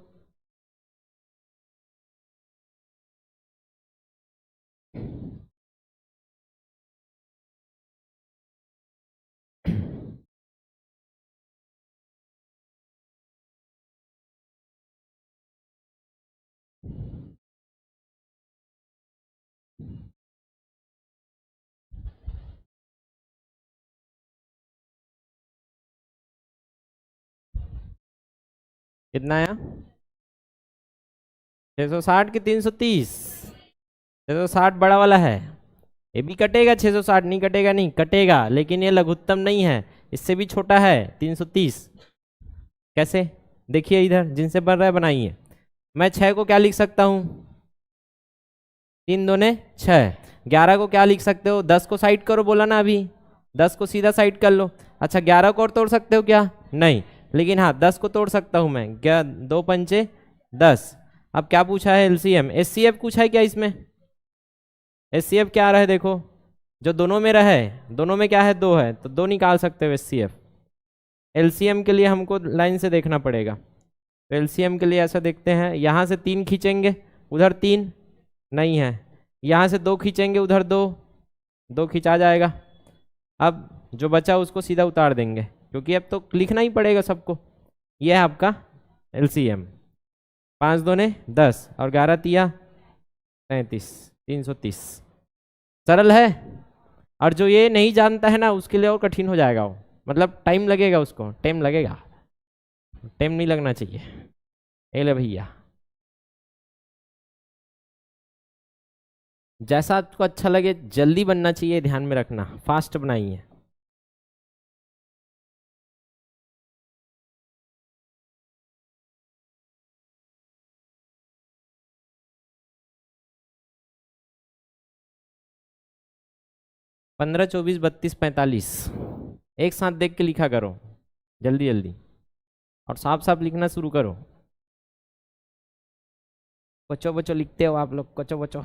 कितना आया? 660 की 330? 660 बड़ा वाला है, ये भी कटेगा। 660 नहीं कटेगा, नहीं कटेगा, लेकिन ये लघुत्तम नहीं है, इससे भी छोटा है 330। कैसे? देखिए इधर जिनसे बन रहा है बनाइए। मैं 6 को क्या लिख सकता हूँ? 3 दूने 6। 11 को क्या लिख सकते हो? 10 को साइड करो बोला ना अभी, 10 को सीधा साइड कर लो। अच्छा 11 को और तोड़ सकते हो क्या? नहीं, लेकिन हाँ 10 को तोड़ सकता हूँ मैं। क्या 2 पंचे 10। अब क्या पूछा है? एलसीएम। एचसीएफ पूछा है क्या इसमें? एचसीएफ क्या आ रहा है देखो, जो दोनों में रहे, दोनों में क्या है? 2 है, तो 2 निकाल सकते हो एचसीएफ। एलसीएम के लिए हमको लाइन से देखना पड़ेगा, तो एलसीएम के लिए ऐसा देखते हैं, यहाँ से 3 खींचेंगे, उधर 3 नहीं है, यहाँ से 2 खींचेंगे, उधर 2 खींचा जाएगा। अब जो बचा उसको सीधा उतार देंगे, क्योंकि अब तो लिखना ही पड़ेगा सबको। यह है आपका एलसीएम। 5 दूने 10 और 11 तिया 33, 330। सरल है। और जो ये नहीं जानता है ना उसके लिए और कठिन हो जाएगा वो, मतलब टाइम लगेगा, उसको टाइम लगेगा। टाइम नहीं लगना चाहिए। ए ले भैया, जैसा आपको अच्छा लगे, जल्दी बनना चाहिए, ध्यान में रखना, फास्ट बनाइए। पंद्रह, 24, 32, 45 एक साथ देख के लिखा करो, जल्दी जल्दी, और साफ साफ लिखना शुरू करो। बच्चों बच्चों लिखते हो आप लोग, बच्चों बच्चों।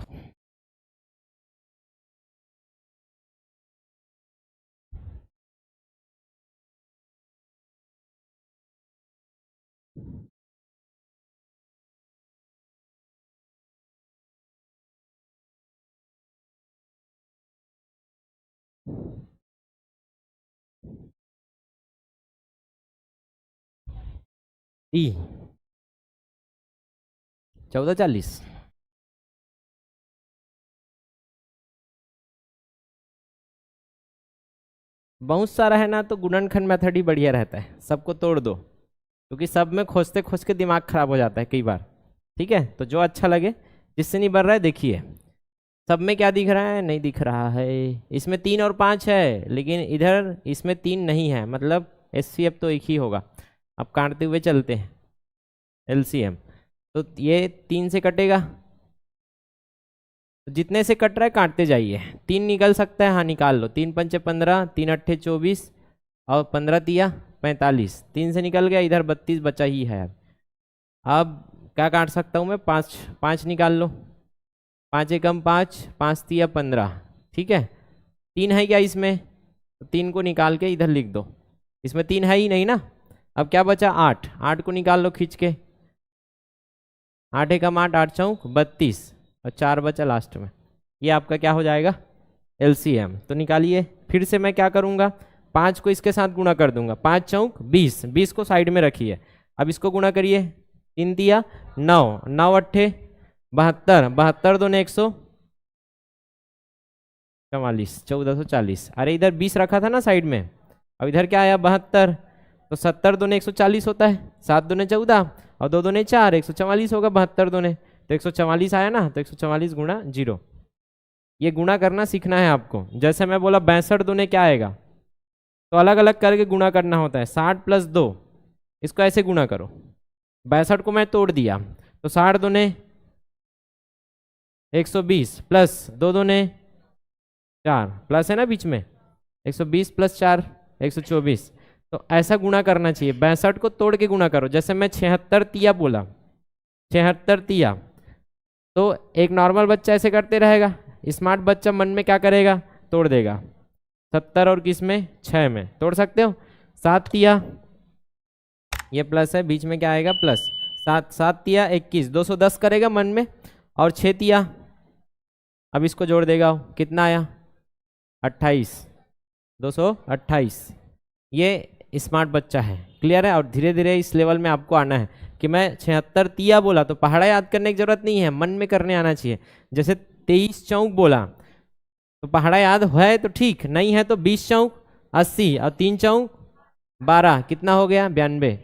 ई 1440। बहुत सारा है ना, तो गुणनखंड मेथड ही बढ़िया रहता है, सबको तोड़ दो, क्योंकि सब में खोजते खोजते दिमाग खराब हो जाता है कई बार। ठीक है, तो जो अच्छा लगे, जिससे नहीं बन रहा है देखिए। सब में क्या दिख रहा है? नहीं दिख रहा है। इसमें 3 और 5 है, लेकिन इधर इसमें 3 नहीं है, मतलब एचसीएफ तो एक ही होगा। अब काटते हुए चलते हैं एलसीएम। तो ये 3 से कटेगा, तो जितने से कट रहा है काटते जाइए। 3 निकल सकता है, हाँ निकाल लो। 3 पंचे 15, 3 अट्ठे 24 और 15 तिया 45। 3 से निकल गया, इधर 32 बचा ही है। अब क्या काट सकता हूँ मैं? 5, 5 निकाल लो। 5 एकम 5, 5 तिया 15। ठीक है, 3 है क्या इसमें? तो 3 को निकाल के इधर लिख दो, इसमें 3 है ही नहीं ना। अब क्या बचा? 8, 8 को निकाल लो खींच के। 8 एकम 8, 8 चौक 32 और 4 बचा लास्ट में। ये आपका क्या हो जाएगा? एलसीएम। तो निकालिए। फिर से मैं क्या करूँगा? 5 को इसके साथ गुणा कर दूंगा। 5 चौक 20, 20 को साइड में रखिए। अब इसको गुणा करिए। 3 दिया 9, 9 अट्ठे 72, 72 दूने 144, 1440। अरे इधर 20 रखा था ना साइड में, अब इधर क्या आया? 72। तो 70 दूने 140 होता है, 7 दूने 14 और 2 दूने 4, 144 होगा 72 दूने, तो 144 आया ना। तो 144 गुणा 0, ये गुणा करना सीखना है आपको। जैसे मैं बोला 62 दूने क्या आएगा, तो अलग अलग करके गुणा करना होता है। 60 + 2, इसको ऐसे गुणा करो। 62 को मैं तोड़ दिया, तो 60 दूने 120 प्लस 2 दूने 4, प्लस है ना बीच में, 120 + 4 124। तो ऐसा गुणा करना चाहिए। 62 को तोड़ के गुणा करो। जैसे मैं 76 तिया बोला, 76 तिया, तो एक नॉर्मल बच्चा ऐसे करते रहेगा, स्मार्ट बच्चा मन में क्या करेगा? तोड़ देगा। 70 और किस में? 6 में तोड़ सकते हो। 7 तिया, ये प्लस है, बीच में क्या आएगा? प्लस। 7, 7 तिया 21, 210 करेगा मन में। और 6 तिया, अब इसको जोड़ देगा, कितना आया? 28, 228। ये स्मार्ट बच्चा है, क्लियर है। और धीरे धीरे इस लेवल में आपको आना है कि मैं 76 तिया बोला तो पहाड़ा याद करने की जरूरत नहीं है, मन में करने आना चाहिए। जैसे 23 चौक बोला तो पहाड़ा याद है तो ठीक, नहीं है तो 20 चौक 80 और 3 चौक 12, कितना हो गया? 92।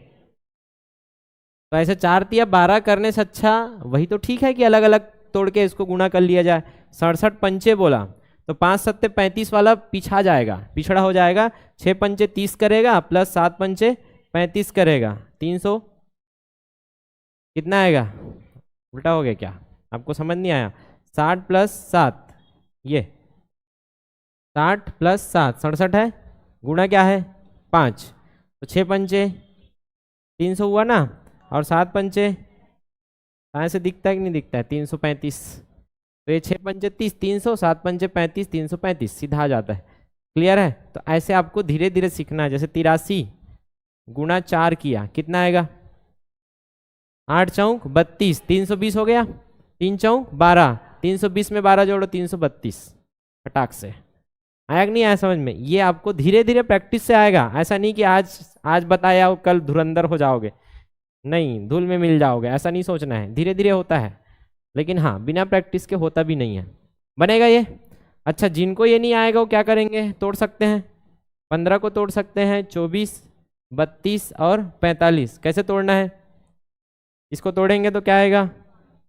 तो ऐसे 4 तिया 12 करने से अच्छा वही तो ठीक है कि अलग अलग तोड़ के इसको गुणा कर लिया जाए। 67 पंचे बोला तो 5 सत्ते 35 वाला पिछड़ा जाएगा, पिछड़ा हो जाएगा। 6 पंचे 30 करेगा प्लस 7 पंचे 35 करेगा, 300 कितना आएगा? उल्टा हो गया क्या? आपको समझ नहीं आया? 60 प्लस 7, ये 60 प्लस 7 67 है, गुणा क्या है 5, तो 6 पंचे 300 हुआ ना, और 7 पंचे कहाँ से दिखता है कि नहीं दिखता है? 335, तो ये 6 पंचे 30, 300, 7 पंचे 35, 335 सीधा आ जाता है। क्लियर है? तो ऐसे आपको धीरे धीरे सीखना है। जैसे 83 गुणा 4 किया, कितना आएगा? 8 चौक 32, 320 हो गया, 3 चौक 12, 320 में 12 जोड़ो 332, फटाक से। आया कि नहीं आया समझ में? ये आपको धीरे धीरे प्रैक्टिस से आएगा। ऐसा नहीं कि आज बताया कल धुरंधर हो जाओगे, नहीं धूल में मिल जाओगे, ऐसा नहीं सोचना है। धीरे धीरे होता है, लेकिन हाँ बिना प्रैक्टिस के होता भी नहीं है। बनेगा ये? अच्छा, जिनको ये नहीं आएगा वो क्या करेंगे? तोड़ सकते हैं, 15 को तोड़ सकते हैं, 24, 32 और 45। कैसे तोड़ना है? इसको तोड़ेंगे तो क्या आएगा?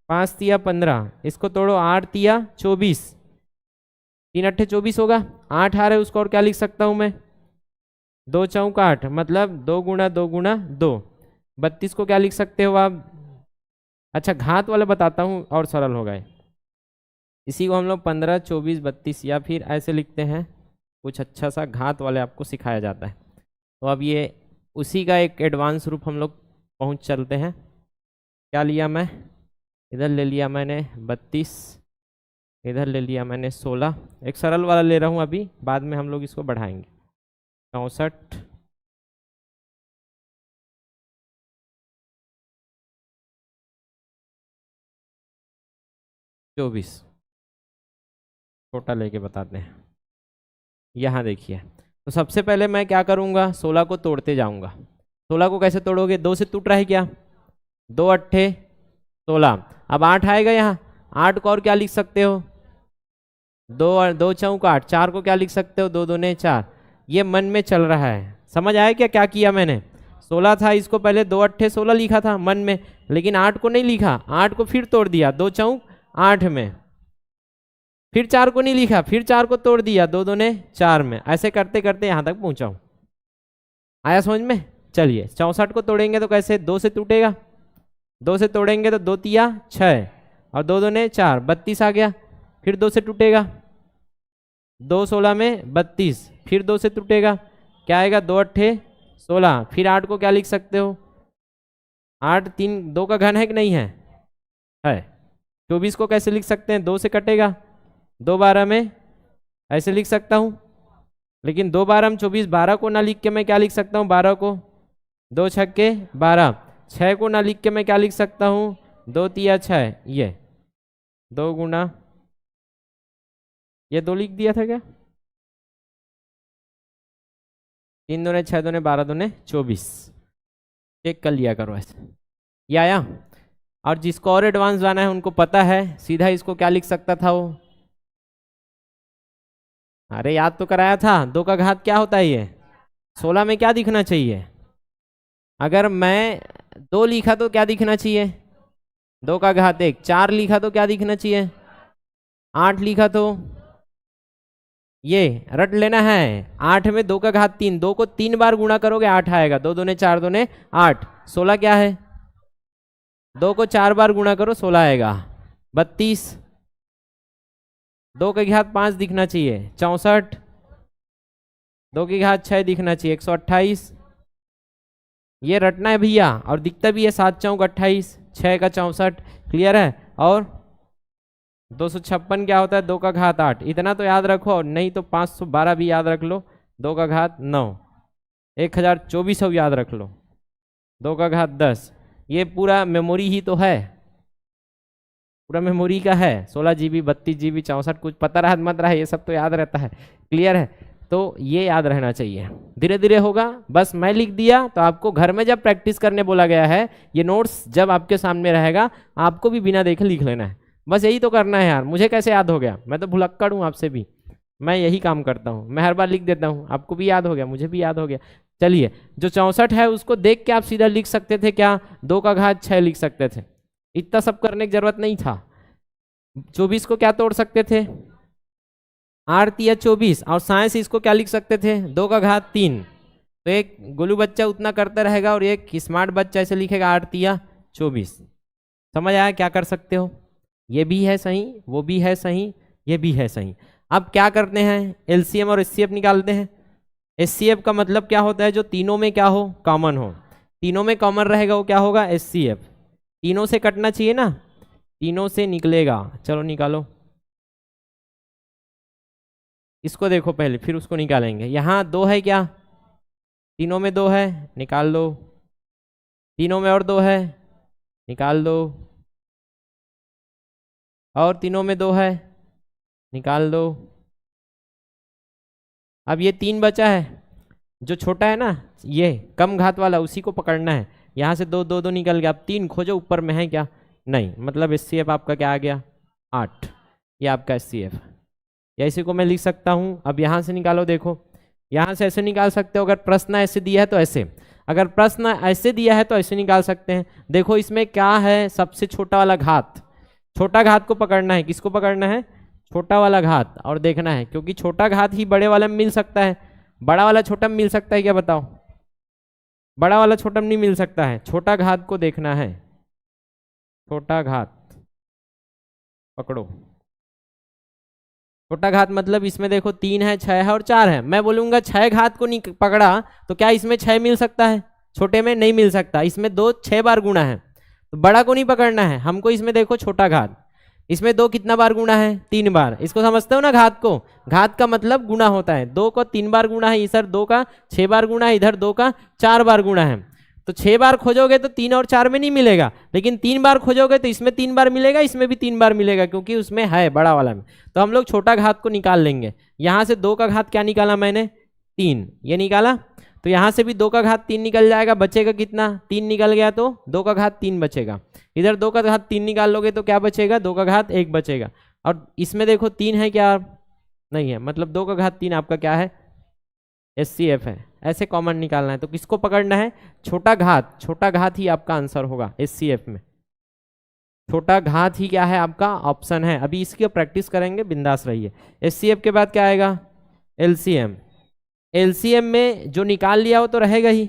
5 तिया 15, इसको तोड़ो 8 तिया 24, 3 अट्ठे 24 होगा। 8 आ रहा है उसको और क्या लिख सकता हूँ मैं? 2 चौक 8, मतलब 2 गुणा 2 गुणा 2। 32 को क्या लिख सकते हो आप? अच्छा घात वाला बताता हूँ और सरल होगा। इसी को हम लोग 15, 24, 32 या फिर ऐसे लिखते हैं, कुछ अच्छा सा घात वाले आपको सिखाया जाता है। तो अब ये उसी का एक एडवांस रूप हम लोग पहुँच चलते हैं। क्या लिया मैं? इधर ले लिया मैंने 32, इधर ले लिया मैंने 16। एक सरल वाला ले रहा हूँ अभी, बाद में हम लोग इसको बढ़ाएंगे। 64, 24, छोटा लेके बताते हैं। यहाँ देखिए, तो सबसे पहले मैं क्या करूँगा? 16 को तोड़ते जाऊँगा। 16 को कैसे तोड़ोगे? 2 से टूट रहा है क्या? 2 अट्ठे 16। अब 8 आएगा यहाँ, 8 को और क्या लिख सकते हो? 2 चौक 8। 4 को क्या लिख सकते हो? 2 दूने 4। ये मन में चल रहा है, समझ आया क्या क्या किया मैंने? 16 था, इसको पहले 2 अट्ठे 16 लिखा था मन में, लेकिन 8 को नहीं लिखा। 8 को फिर तोड़ दिया 2 चौक 8 में, फिर 4 को नहीं लिखा, फिर 4 को तोड़ दिया 2 दूने 4 में। ऐसे करते करते यहाँ तक पहुँचा हूँ। आया समझ में? चलिए 64 को तोड़ेंगे तो कैसे? 2 से टूटेगा, 2 से तोड़ेंगे तो 2 तिया 6 और 2 दूने 4, 32 आ गया। फिर 2 से टूटेगा, 2 16 में 32, फिर 2 से टूटेगा, क्या आएगा? 2 अट्ठे 16। फिर 8 को क्या लिख सकते हो? 8 3 2 का घन है कि नहीं है? है। 24 को कैसे लिख सकते हैं? 2 से कटेगा, 2 12 में ऐसे लिख सकता हूँ, लेकिन 2 12 में 24, 12 को ना लिख के मैं क्या लिख सकता हूँ? 12 को 2 छक्के 12। 6 को ना लिख के मैं क्या लिख सकता हूँ? 2 तिया 6, ये 2 गुना, ये 2 लिख दिया था क्या? 3 दूने 6 दूने 12 दूने 24। चेक कर लिया करो ऐसे। ये आया? और जिसको और एडवांस जाना है उनको पता है, सीधा इसको क्या लिख सकता था वो? अरे याद तो कराया था, 2 का घात क्या होता है? ये 16 में क्या दिखना चाहिए? अगर मैं 2 लिखा तो क्या दिखना चाहिए? 2 का घात 1। 4 लिखा तो क्या दिखना चाहिए? 8 लिखा तो ये रट लेना है। 8 में 2 का घात 3, 2 को 3 बार गुणा करोगे 8 आएगा। 2 दूने 4 दूने 8। 16 क्या है? 2 को 4 बार गुणा करो 16 आएगा। 32, 2 के घात 5 दिखना चाहिए। 64, 2 की घात 6 दिखना चाहिए। 128, ये रटना है भैया, और दिखता भी है। 7 चौक 28, 6 का 64। क्लियर है? और 256 क्या होता है? 2 का घात 8। इतना तो याद रखो, नहीं तो 512 भी याद रख लो। 2 का घात 9, 1024 याद रख लो। 2 का घात 10, ये पूरा मेमोरी ही तो है, पूरा मेमोरी का है। 16 GB 32 GB 64, कुछ पता रहा मत रहा, ये सब तो याद रहता है। क्लियर है? तो ये याद रहना चाहिए, धीरे धीरे होगा। बस मैं लिख दिया तो आपको घर में जब प्रैक्टिस करने बोला गया है, ये नोट्स जब आपके सामने रहेगा, आपको भी बिना देखे लिख लेना है। बस यही तो करना है यार। मुझे कैसे याद हो गया? मैं तो भुलक्कड़ हूँ आपसे भी, मैं यही काम करता हूँ। मैं हर बार लिख देता हूँ, आपको भी याद हो गया, मुझे भी याद हो गया। चलिए, जो 64 है उसको देख के आप सीधा लिख सकते थे क्या, 2 का घात 6 लिख सकते थे, इतना सब करने की जरूरत नहीं था। 24 को क्या तोड़ सकते थे, 8 या 24, और साइंस इसको क्या लिख सकते थे, 2 का घात 3। तो एक गोलू बच्चा उतना करता रहेगा और एक स्मार्ट बच्चा ऐसे लिखेगा 8 या 24। समझ आया क्या कर सकते हो, ये भी है सही, वो भी है सही, ये भी है सही। अब क्या करते हैं, एलसीएम और एचसीएफ निकालते हैं। एचसीएफ का मतलब क्या होता है, जो तीनों में क्या हो, कॉमन हो। तीनों में कॉमन रहेगा वो क्या होगा, एचसीएफ। तीनों से कटना चाहिए ना, तीनों से निकलेगा, चलो निकालो। इसको देखो पहले, फिर उसको निकालेंगे। यहाँ 2 है क्या, तीनों में 2 है, निकाल दो। तीनों में और 2 है, निकाल दो। और तीनों में 2 है, निकाल दो। अब ये 3 बचा है, जो छोटा है ना, ये कम घात वाला, उसी को पकड़ना है। यहाँ से 2 2 2 निकल गया। अब 3 खोजो, ऊपर में है क्या, नहीं, मतलब एचसीएफ आपका क्या आ गया, 8। ये आपका एचसीएफ। या इसी को मैं लिख सकता हूँ। अब यहाँ से निकालो, देखो यहाँ से ऐसे निकाल सकते हो, अगर प्रश्न ऐसे दिया है तो ऐसे, अगर प्रश्न ऐसे दिया है तो ऐसे निकाल सकते हैं। देखो इसमें क्या है, सबसे छोटा वाला घात, छोटा घात को पकड़ना है। किसको पकड़ना है, छोटा वाला घात, और देखना है, क्योंकि छोटा घात ही बड़े वाले में मिल सकता है, बड़ा वाला छोटा में मिल सकता है क्या, बताओ, बड़ा वाला छोटा में नहीं मिल सकता है। छोटा घात को देखना है, छोटा घात पकड़ो। छोटा घात मतलब इसमें देखो 3 है, 6 है और 4 है। मैं बोलूंगा 6 घात को नहीं पकड़ा तो क्या इसमें 6 मिल सकता है, छोटे में नहीं मिल सकता। इसमें 2 6 बार गुणा है, तो बड़ा को नहीं पकड़ना है हमको। इसमें देखो छोटा घात, इसमें 2 कितना बार गुणा है, 3 बार। इसको समझते हो ना, घात को, घात का मतलब गुणा होता है। 2 को 3 बार गुणा है, इधर 2 का 6 बार गुणा है, इधर 2 का 4 बार गुणा है। तो 6 बार खोजोगे तो 3 और 4 में नहीं मिलेगा, लेकिन 3 बार खोजोगे तो इसमें 3 बार मिलेगा, इसमें भी 3 बार मिलेगा, क्योंकि उसमें है बड़ा वाला में। तो हम लोग छोटा घात को निकाल लेंगे। यहाँ से 2 का घात क्या निकाला मैंने, 3, ये निकाला। तो यहाँ से भी 2 का घात 3 निकल जाएगा, बचेगा कितना, 3 निकल गया, तो 2 का घात 3 बचेगा। इधर 2 का घात 3 निकाल लोगे तो क्या बचेगा, 2 का घात 1 बचेगा। और इसमें देखो 3 है क्या, नहीं है, मतलब 2 का घात 3 आपका क्या है, एचसीएफ है। ऐसे कॉमन निकालना है तो किसको पकड़ना है, छोटा घात। छोटा घात ही आपका आंसर होगा एचसीएफ में, छोटा घात ही क्या है आपका ऑप्शन है। अभी इसकी प्रैक्टिस करेंगे, बिंदास रहिए। एचसीएफ के बाद क्या आएगा, एलसीएम। एलसीएम में जो निकाल लिया वो तो रहेगा ही,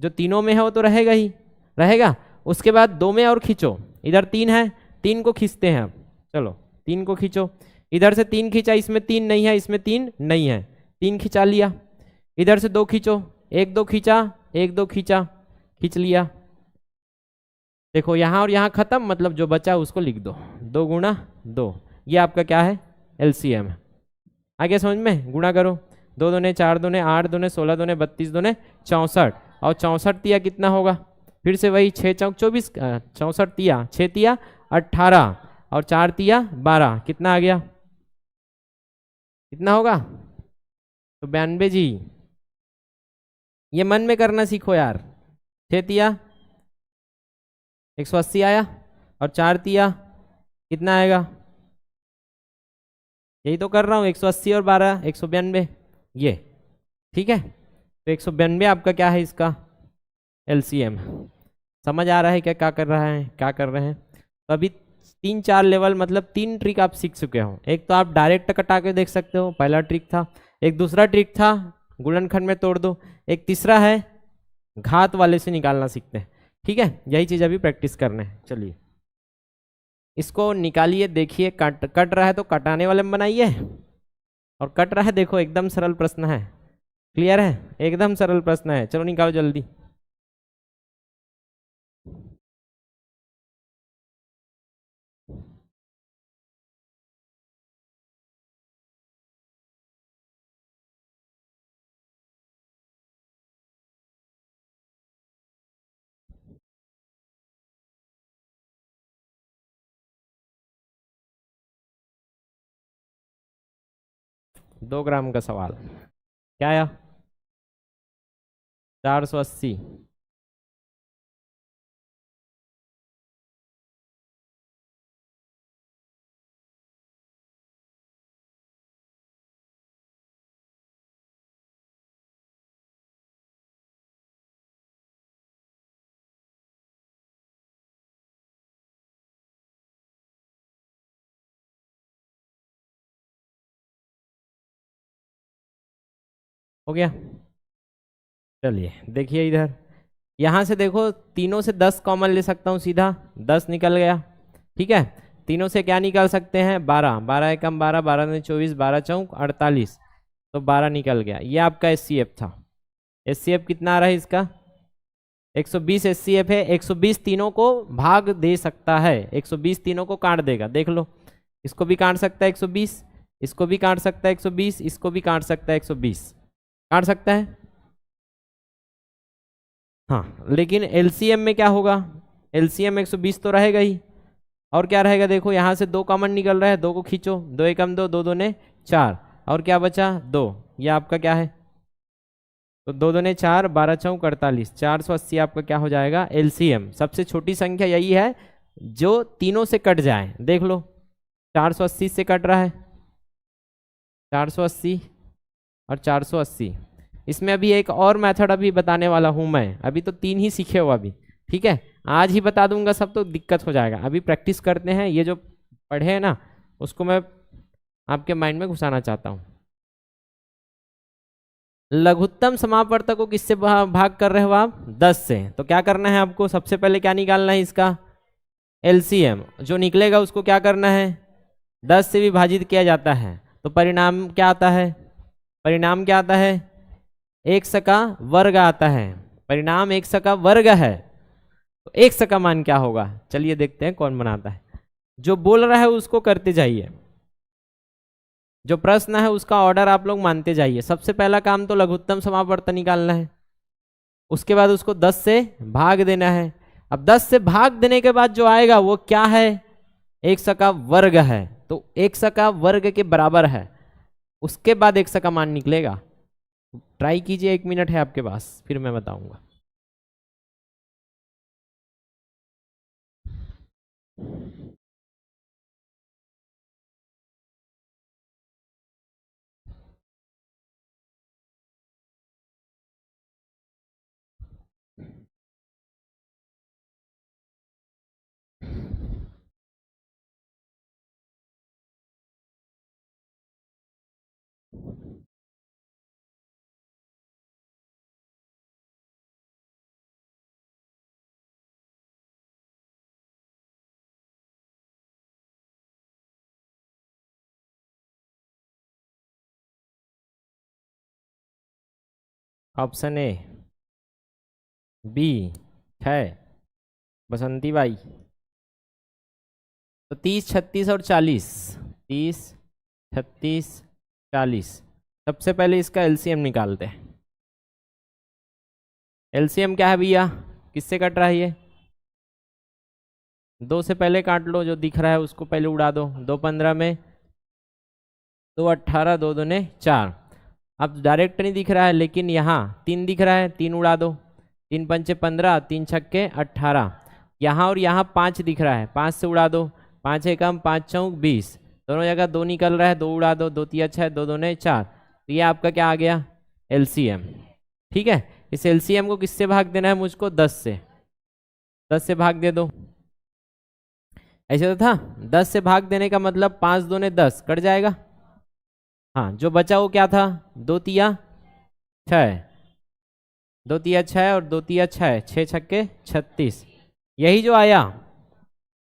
जो तीनों में है वो तो रहेगा ही, रहेगा। उसके बाद 2 में और खींचो, इधर 3 है, 3 को खींचते हैं अब, चलो 3 को खींचो। इधर से 3 खींचा, इसमें 3 नहीं है, इसमें 3 नहीं है, 3 खिंचा लिया। इधर से 2 खींचो, 1 2 खींचा, 1 2 खींचा, खींच लिया। देखो यहाँ और यहाँ खत्म, मतलब जो बचा उसको लिख दो, 2 गुणा 2, ये आपका क्या है, एलसीएम। आगे समझ में, गुणा करो, 2 दूने 4 दूने 8 दूने 16 दूने 32 दूने 64, और 64 तिया कितना होगा, फिर से वही 6 चौक 24, 64 तिया 6 तिया 18, और 4 तिया 12, कितना आ गया, कितना होगा, तो 92 जी। ये मन में करना सीखो यार। 6 तिया 180 आया, और 4 तिया कितना आएगा, यही तो कर रहा हूँ, 180 और 12 192, ये ठीक है। तो 192 आपका क्या है, इसका एलसीएम। समझ आ रहा है क्या क्या कर रहा है, क्या कर रहे हैं। तो अभी 3 4 लेवल, मतलब 3 ट्रिक आप सीख चुके हो। एक तो आप डायरेक्ट कटा के देख सकते हो, पहला ट्रिक था। एक दूसरा ट्रिक था गुणनखंड में तोड़ दो। एक तीसरा है घात वाले से निकालना सीखते हैं। ठीक है, यही चीज़ अभी प्रैक्टिस करने हैं। चलिए इसको निकालिए, देखिए कट कट रहा है तो कटाने वाले में बनाइए, और कट रहा है देखो, एकदम सरल प्रश्न है, क्लियर है, एकदम सरल प्रश्न है। चलो निकालो जल्दी। दो ग्राम का सवाल, क्या आया, 480। हो गया। चलिए देखिए इधर, यहाँ से देखो तीनों से 10 कॉमन ले सकता हूँ सीधा, 10 निकल गया। ठीक है, तीनों से क्या निकाल सकते हैं, 12, 12 एकम 12, 12 दूनी 24, 12 चौक 48, तो 12 निकल गया। ये आपका SCF था। SCF कितना आ रहा है इसका, 120 SCF है। 120 तीनों को भाग दे सकता है, 120 तीनों को काट देगा। देख लो, इसको भी काट सकता है 120, इसको भी काट सकता है 120, इसको भी काट सकता है 120, काट सकता है। हाँ, लेकिन LCM में क्या होगा, LCM 120 तो रहेगा ही, और क्या रहेगा देखो, यहाँ से 2 कॉमन निकल रहा है, 2 को खींचो, 2 एकम 2, 2 दूने 4, और क्या बचा 2, ये आपका क्या है, तो 2 दूने 4, 12 चौक 48, 480 आपका क्या हो जाएगा LCM। सबसे छोटी संख्या यही है जो तीनों से कट जाए। देख लो 480 से कट रहा है, 480 और 480। इसमें अभी एक और मेथड अभी बताने वाला हूं मैं, अभी तो 3 ही सीखे हो अभी। ठीक है, आज ही बता दूंगा सब तो दिक्कत हो जाएगा। अभी प्रैक्टिस करते हैं, ये जो पढ़े हैं ना उसको मैं आपके माइंड में घुसाना चाहता हूँ। लघुत्तम समापवर्तक को किससे भाग कर रहे हो आप, 10 से। तो क्या करना है आपको, सबसे पहले क्या निकालना है इसका LCM। जो निकलेगा उसको क्या करना है, 10 से विभाजित किया जाता है, तो परिणाम क्या आता है, परिणाम क्या आता है, 100 का वर्ग आता है। परिणाम 100 का वर्ग है, तो 100 का मान क्या होगा, चलिए देखते हैं कौन बनाता है। जो बोल रहा है उसको करते जाइए, जो प्रश्न है उसका ऑर्डर आप लोग मानते जाइए। सबसे पहला काम तो लघुत्तम समापवर्तक निकालना है, उसके बाद उसको 10 से भाग देना है। अब 10 से भाग देने के बाद जो आएगा वो क्या है, 100 का वर्ग है, तो 100 का वर्ग के बराबर है, उसके बाद 100 का मान निकलेगा। ट्राई कीजिए, 1 मिनट है आपके पास, फिर मैं बताऊंगा। ऑप्शन ए, बी है बसंती बाई। तो 30, 36 और 40, 30, 36, 40। सबसे पहले इसका LCM निकालते हैं। LCM क्या है भैया, किससे कट रहा है ये, 2 से पहले काट लो, जो दिख रहा है उसको पहले उड़ा दो। 2 15 में 2 18, 2 दूने 4। अब डायरेक्ट नहीं दिख रहा है, लेकिन यहाँ 3 दिख रहा है, 3 उड़ा दो। 3 पंचे 15, 3 छक्के 18। यहाँ और यहाँ 5 दिख रहा है, 5 से उड़ा दो। 5 एकम 5 चौक 20, दोनों जगह 2 निकल रहा है, 2 उड़ा दो। 2 तिया 6, 2 दूने 4। तो ये आपका क्या आ गया LCM। ठीक है, इस LCM को किससे भाग देना है मुझको, 10 से। 10 से भाग दे दो, ऐसे तो था। 10 से भाग देने का मतलब 5 दूने 10, कट जाएगा। हाँ, जो बचा वो क्या था, 2 तिया 6, 2 तिया 6 और 2 तिया 6, 6 छक्के 36। यही जो आया,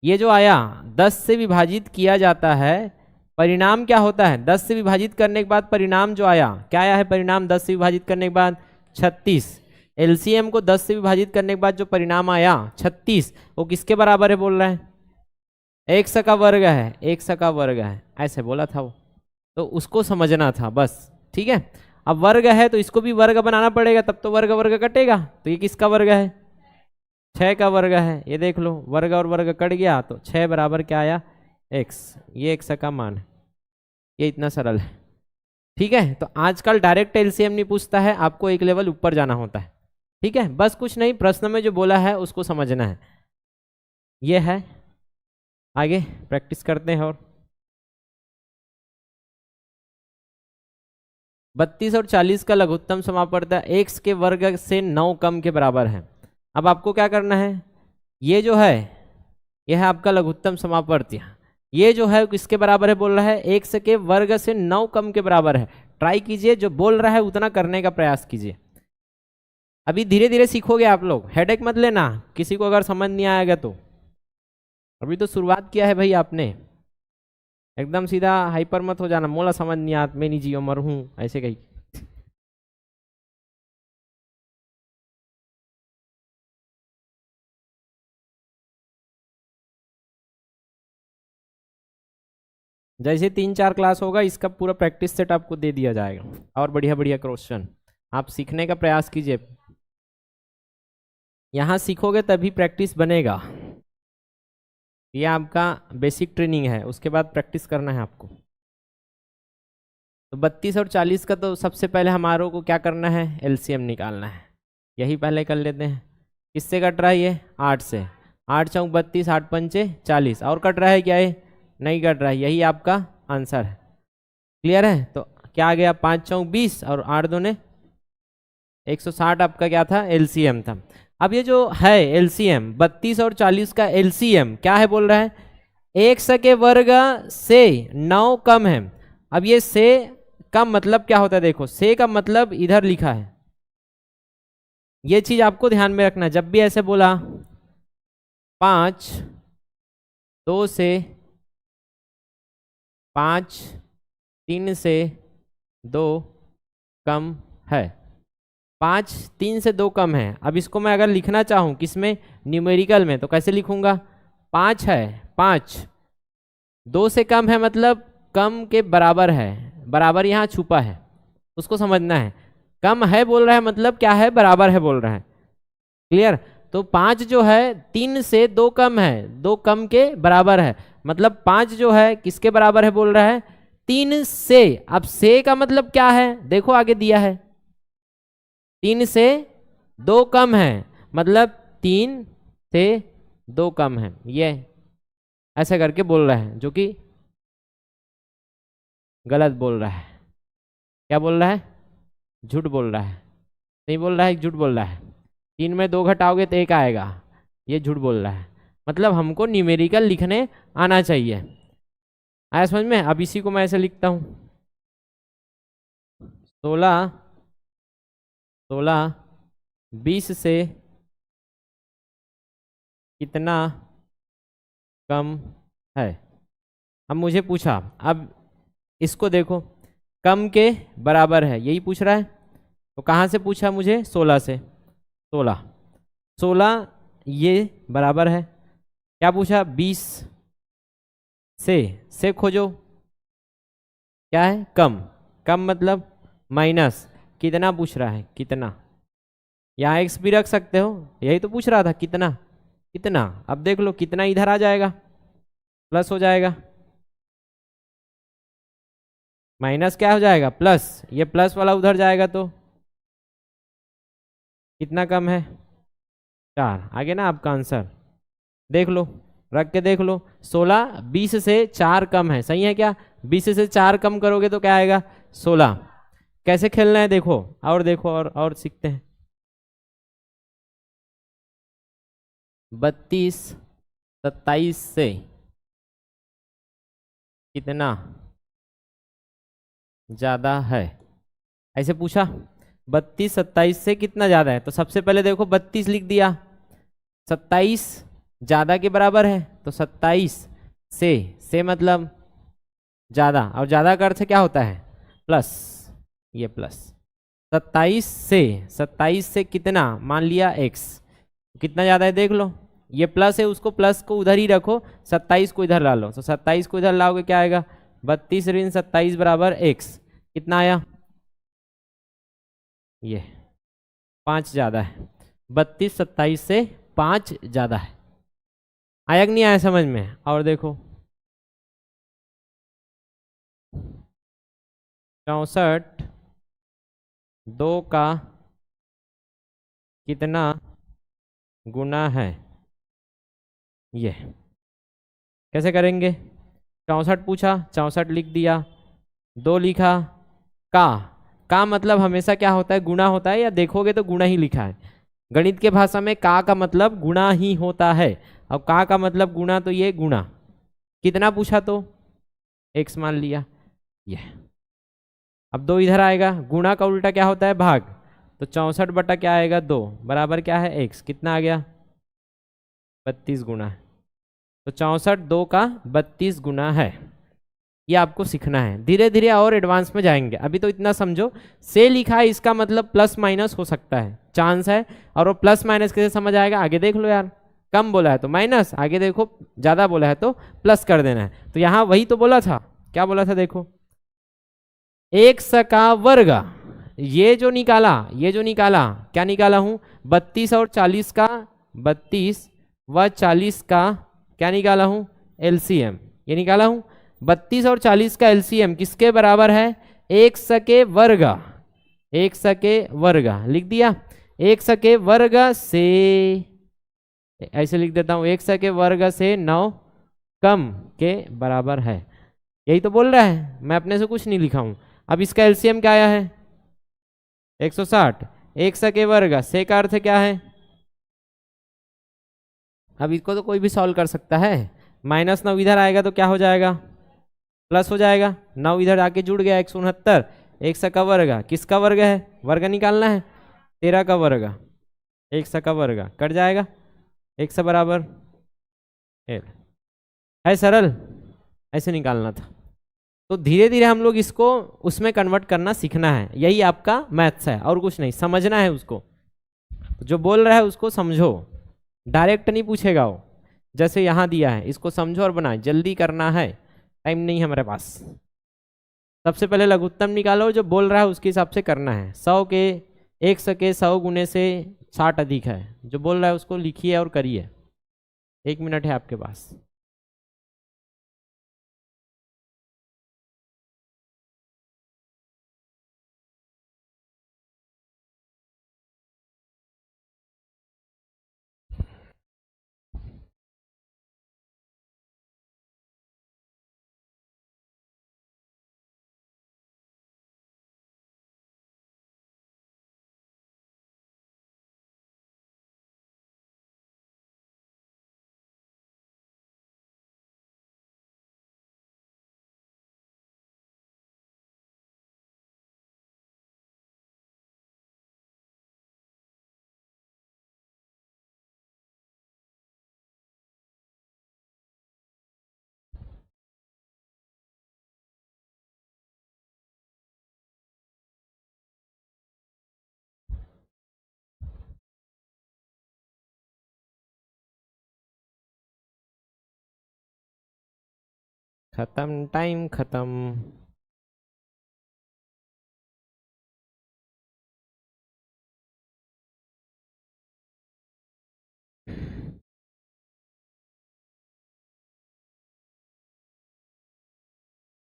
ये जो आया 10 से विभाजित किया जाता है, परिणाम क्या होता है, 10 से विभाजित करने के बाद परिणाम जो आया, क्या आया है परिणाम 10 से विभाजित करने के बाद 36। LCM को 10 से विभाजित करने के बाद जो परिणाम आया 36, वो किसके बराबर है बोल रहा है, 100 का वर्ग है, 100 का वर्ग है, ऐसे बोला था वो। तो उसको समझना था बस। ठीक है, अब वर्ग है तो इसको भी वर्ग बनाना पड़ेगा, तब तो वर्ग वर्ग कटेगा। तो ये किसका वर्ग है, 6 का वर्ग है। ये देख लो, वर्ग और वर्ग कट गया, तो 6 बराबर क्या आया x। ये 100 का मान है, ये इतना सरल है। ठीक है, तो आजकल डायरेक्ट LCM नहीं पूछता है, आपको एक लेवल ऊपर जाना होता है। ठीक है, बस कुछ नहीं, प्रश्न में जो बोला है उसको समझना है। ये है, आगे प्रैक्टिस करते हैं। और 32 और 40 का लघुत्तम समापवर्तक x के वर्ग से 9 कम के बराबर है। अब आपको क्या करना है, ये जो है यह है आपका लघुत्तम समापवर्तक। ये जो है किसके बराबर है बोल रहा है, x के वर्ग से 9 कम के बराबर है। ट्राई कीजिए, जो बोल रहा है उतना करने का प्रयास कीजिए। अभी धीरे धीरे सीखोगे आप लोग, हेडेक मत लेना किसी को अगर समझ नहीं आएगा तो। अभी तो शुरुआत किया है भाई आपने, एकदम सीधा हाइपर मत हो जाना, मोला समझ नहीं आता मैं नहीं जियो मर हूँ ऐसे कही। जैसे 3-4 क्लास होगा इसका पूरा प्रैक्टिस सेट आपको दे दिया जाएगा, और बढ़िया बढ़िया क्वेश्चन आप सीखने का प्रयास कीजिए। यहाँ सीखोगे तभी प्रैक्टिस बनेगा। ये आपका बेसिक ट्रेनिंग है, उसके बाद प्रैक्टिस करना है आपको। तो 32 और 40 का तो सबसे पहले हमारों को क्या करना है, एलसीएम निकालना है। यही पहले कर लेते हैं। किससे कट रहा है ये, 8 से। 8 चौक 32, 8 पंचे 40, और कट रहा है क्या ये, नहीं कट रहा है, यही आपका आंसर है। क्लियर है? तो क्या आ गया, 5 चौक 20 और 8 दूने 160 आपका क्या था, एलसीएम था। अब ये जो है एलसीएम 32 और 40 का एलसीएम क्या है बोल रहा है, x के वर्ग से 9 कम है। अब ये से का मतलब क्या होता है, देखो से का मतलब इधर लिखा है, ये चीज आपको ध्यान में रखना। जब भी ऐसे बोला 5 2 से 5 3 से 2 कम है, 5 3 से 2 कम है। अब इसको मैं अगर लिखना चाहूँ किसमें, न्यूमेरिकल में, तो कैसे लिखूंगा, 5 है, 5 2 से कम है मतलब कम के बराबर है, बराबर यहाँ छुपा है, उसको समझना है। कम है बोल रहा है मतलब क्या है, बराबर है बोल रहा है। क्लियर? तो 5 जो है 3 से 2 कम है, 2 कम के बराबर है, मतलब 5 जो है किसके बराबर है बोल रहा है, 3 से। अब से का मतलब क्या है, देखो आगे दिया है 3 से 2 कम है, मतलब 3 से 2 कम है, ये ऐसे करके बोल रहा है, जो कि गलत बोल रहा है। क्या बोल रहा है, झूठ बोल रहा है, नहीं बोल रहा है, झूठ बोल रहा है। 3 में 2 घटाओगे तो 1 आएगा, ये झूठ बोल रहा है। मतलब हमको न्यूमेरिकल लिखने आना चाहिए। आया समझ में? अब इसी को मैं ऐसे लिखता हूँ, 16 20 से कितना कम है। अब मुझे पूछा, अब इसको देखो, कम के बराबर है यही पूछ रहा है, तो कहाँ से पूछा मुझे, 16 से। 16 ये बराबर है, क्या पूछा, 20 से खोजो, क्या है, कम। कम मतलब माइनस, कितना पूछ रहा है, कितना। यहाँ एक्स भी रख सकते हो, यही तो पूछ रहा था, कितना कितना। अब देख लो कितना इधर आ जाएगा, प्लस हो जाएगा, माइनस क्या हो जाएगा, प्लस। ये प्लस वाला उधर जाएगा तो कितना कम है, 4। आगे ना आपका आंसर, देख लो, रख के देख लो। 16 20 से 4 कम है, सही है क्या, 20 से 4 कम करोगे तो क्या आएगा, 16। कैसे खेलना है देखो, और देखो, और सीखते हैं। 32 27 से कितना ज्यादा है, ऐसे पूछा। 32 27 से कितना ज्यादा है, तो सबसे पहले देखो 32 लिख दिया, 27 ज्यादा के बराबर है, तो 27 से मतलब ज्यादा, और ज्यादा का अर्थ क्या होता है, प्लस, ये प्लस। 27 से कितना, मान लिया x, कितना ज्यादा है देख लो, ये प्लस है, उसको प्लस को उधर ही रखो, 27 को इधर ला लो, तो 27 को इधर लाओगे क्या आएगा, 32 ऋण 27 बराबर x, कितना आया, ये 5 ज्यादा है। 32 27 से 5 ज्यादा है। आया कि नहीं आया समझ में? और देखो 64 2 का कितना गुना है, ये कैसे करेंगे, 64 पूछा, 64 लिख दिया, 2 लिखा, का मतलब हमेशा क्या होता है, गुणा होता है, या देखोगे तो गुणा ही लिखा है। गणित के भाषा में का मतलब गुणा ही होता है, अब का मतलब गुणा, तो ये गुणा। कितना पूछा तो x मान लिया, ये अब 2 इधर आएगा, गुणा का उल्टा क्या होता है भाग, तो 64 बटा क्या आएगा 2 बराबर क्या है x, कितना आ गया 32 गुना, तो 64 2 का 32 गुना है। ये आपको सीखना है, धीरे धीरे और एडवांस में जाएंगे, अभी तो इतना समझो से लिखा है इसका मतलब प्लस माइनस हो सकता है, चांस है, और वो प्लस माइनस कैसे समझ आएगा आगे देख लो यार, कम बोला है तो माइनस, आगे देखो ज्यादा बोला है तो प्लस कर देना है। तो यहाँ वही तो बोला था, क्या बोला था देखो, x का वर्ग, ये जो निकाला क्या निकाला हूं 32 और 40 का, 32 व 40 का क्या निकाला हूं एलसीएम, ये निकाला हूं 32 और 40 का एलसीएम किसके बराबर है x के वर्ग, x के वर्ग लिख दिया, x के वर्ग से, ऐसे लिख देता हूं x के वर्ग से 9 कम के बराबर है, यही तो बोल रहा है, मैं अपने से कुछ नहीं लिखा हूं। अब इसका एलसीएम क्या आया है 160, x के वर्ग से का अर्थ क्या है, अब इसको तो कोई भी सॉल्व कर सकता है, -9 इधर आएगा तो क्या हो जाएगा प्लस हो जाएगा, 9 इधर आके जुड़ गया 169, x का वर्ग किसका वर्ग है, वर्ग निकालना है 13 का वर्ग, x का वर्ग कट जाएगा, x बराबर l है, सरल ऐसे निकालना था। तो धीरे धीरे हम लोग इसको उसमें कन्वर्ट करना सीखना है, यही आपका मैथ्स है और कुछ नहीं, समझना है उसको, जो बोल रहा है उसको समझो, डायरेक्ट नहीं पूछेगा वो, जैसे यहाँ दिया है इसको समझो और बनाए, जल्दी करना है, टाइम नहीं है हमारे पास। सबसे पहले लघुत्तम निकालो, जो बोल रहा है उसके हिसाब से करना है, 100 के 100 के 100 गुने से 60 अधिक है, जो बोल रहा है उसको लिखिए और करिए, 1 मिनट है आपके पास। खत्म, टाइम खत्म।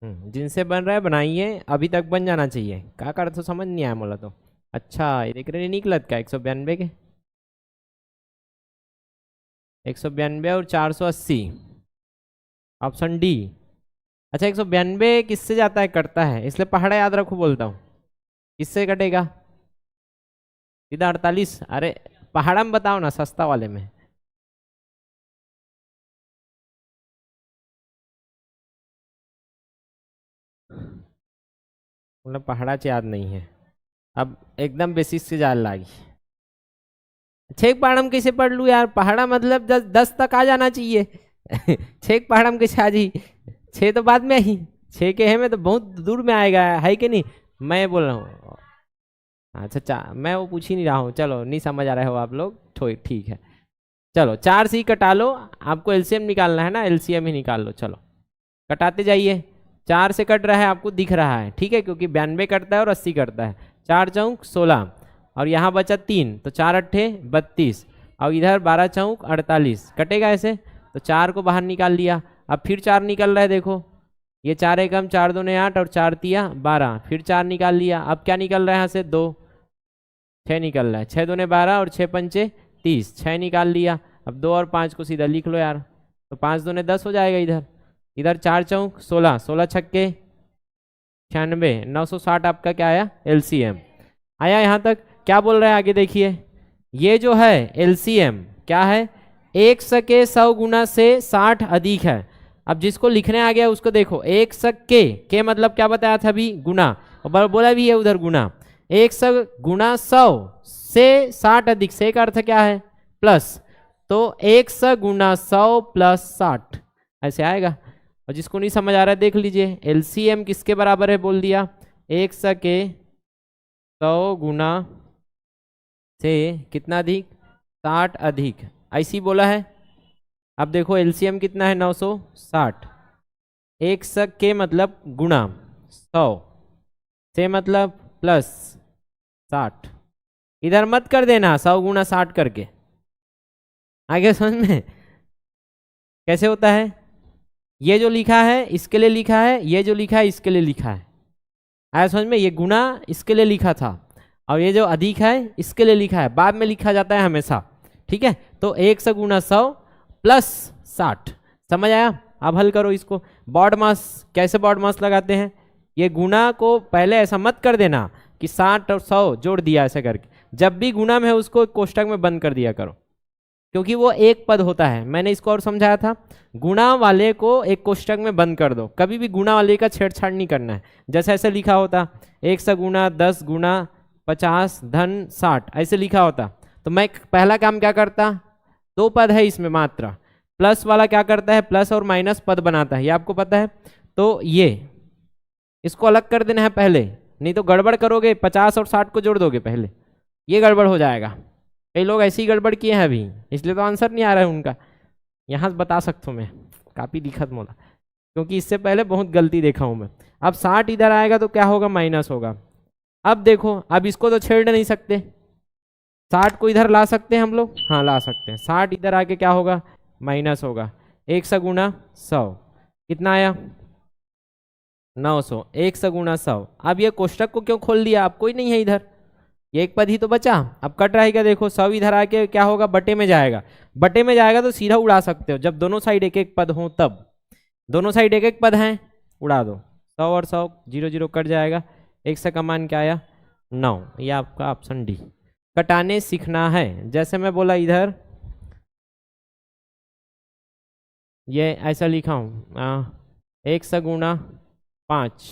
जिनसे बन रहा है बनाइए, अभी तक बन जाना चाहिए, क्या कर तो समझ नहीं आया बोला तो। अच्छा ये देख रहे निकलत का 192 के, 192 और 480, ऑप्शन डी। अच्छा 192 किससे जाता है कटता है, इसलिए पहाड़ा याद रखो बोलता हूँ, किससे कटेगा सीधा 48, अरे पहाड़ा में बताओ ना सस्ता वाले में, मतलब पहाड़ा से याद नहीं है, अब एकदम बेसिस से जान लागी, छेक पहाड़म कैसे पढ़ लूँ यार, पहाड़ा मतलब 10 तक आ जाना चाहिए छेक पहाड़म कैसे आ जी, 6 तो बाद में ही, 6 के है में तो बहुत दूर में आएगा, है कि नहीं, मैं बोल रहा हूँ। अच्छा मैं वो पूछ ही नहीं रहा हूँ, चलो नहीं समझ आ रहे हो आप लोग, ठीक है, चलो 4 से ही कटा लो, आपको एलसीएम निकालना है ना, एलसीएम ही निकाल लो, चलो कटाते जाइए, 4 से कट रहा है आपको दिख रहा है, ठीक है, क्योंकि 92 कटता है और 80 कटता है, 4 चौक 16 और यहाँ बचा 3, तो 4 अट्ठे 32 और इधर 12 चौक 48, कटेगा ऐसे, तो 4 को बाहर निकाल लिया, अब फिर 4 निकल रहा है देखो, ये 4 एकम 4 दूने 8 और 4 तिया 12, फिर 4 निकाल लिया, अब क्या निकल रहा है यहाँ से 2, 6 निकल रहा है, 6 दूने 12 और 6 पंचे 30, 6 निकाल लिया, अब 2 और 5 को सीधा लिख लो यार, तो 5 दूने 10 हो जाएगा इधर, इधर 4 चौक 16, 16 छक्के 96, 960 आपका क्या आया एलसीएम आया। यहाँ तक क्या बोल रहा है आगे देखिए, ये जो है एलसीएम क्या है 100 के 100 गुना से 60 अधिक है, अब जिसको लिखने आ गया उसको देखो, 1 सक के मतलब क्या बताया था अभी, गुना, और बोला भी है उधर गुना, 1 सक गुना 100 से 60 अधिक, से का अर्थ क्या है प्लस, तो 1 सक गुना 100 प्लस 60 ऐसे आएगा। और जिसको नहीं समझ आ रहा है देख लीजिए, एलसीएम किसके बराबर है बोल दिया, 1 सक 100 गुना से कितना अधिक 60 अधिक, ऐसी बोला है। अब देखो एलसीएम कितना है 960, 1 सक के मतलब गुना 100 से मतलब प्लस 60, इधर मत कर देना 100 गुना 60 करके, आगे समझ में कैसे होता है, ये जो लिखा है इसके लिए लिखा है, ये जो लिखा है इसके लिए लिखा है, आया समझ में, ये गुना इसके लिए लिखा था और ये जो अधिक है इसके लिए लिखा है, बाद में लिखा जाता है हमेशा, ठीक है। तो 1 से गुना 100 प्लस 60, समझ आया। अब हल करो इसको, बॉड मास कैसे बॉड मास लगाते हैं, ये गुना को पहले ऐसा मत कर देना कि 60 और 100 जोड़ दिया ऐसे करके, जब भी गुना में है उसको कोष्टक में बंद कर दिया करो, क्योंकि वो एक पद होता है। मैंने इसको और समझाया था, गुणा वाले को एक कोष्टक में बंद कर दो, कभी भी गुणा वाले का छेड़छाड़ नहीं करना है। जैसे ऐसे लिखा होता 1 से गुना 10 गुना 50 धन 60 ऐसे लिखा होता, तो मैं पहला काम क्या करता, 2 पद है इसमें मात्रा, प्लस वाला क्या करता है प्लस और माइनस पद बनाता है, ये आपको पता है। तो ये इसको अलग कर देना है पहले, नहीं तो गड़बड़ करोगे 50 और 60 को जोड़ दोगे पहले, ये गड़बड़ हो जाएगा। कई लोग ऐसी गड़बड़ किए हैं अभी, इसलिए तो आंसर नहीं आ रहा है उनका, यहाँ बता सकता हूँ मैं, काफ़ी दिक्कत मोला, क्योंकि इससे पहले बहुत गलती देखा हूँ मैं। अब 60 इधर आएगा तो क्या होगा, माइनस होगा। अब देखो, अब इसको तो छेड़ नहीं सकते, 60 को इधर ला सकते हैं हम लोग, हाँ ला सकते हैं, 60 इधर आके क्या होगा, माइनस होगा। 1 से गुना 100 कितना आया 900, 1 से गुना 100। अब ये कोष्टक को क्यों खोल दिया, अब कोई नहीं है इधर, ये एक पद ही तो बचा, अब कट रहेगा, देखो 100 इधर आके क्या होगा, बटे में जाएगा, बटे में जाएगा तो सीधा उड़ा सकते हो, जब दोनों साइड एक एक पद हो तब, दोनों साइड एक एक पद हैं, उड़ा दो, 100 और 100 0 0 कट जाएगा, 1 से का मान क्या आया 9, ये आपका ऑप्शन डी। कटाने सीखना है, जैसे मैं बोला इधर ये ऐसा लिखा हूँ 1 से गुना 5,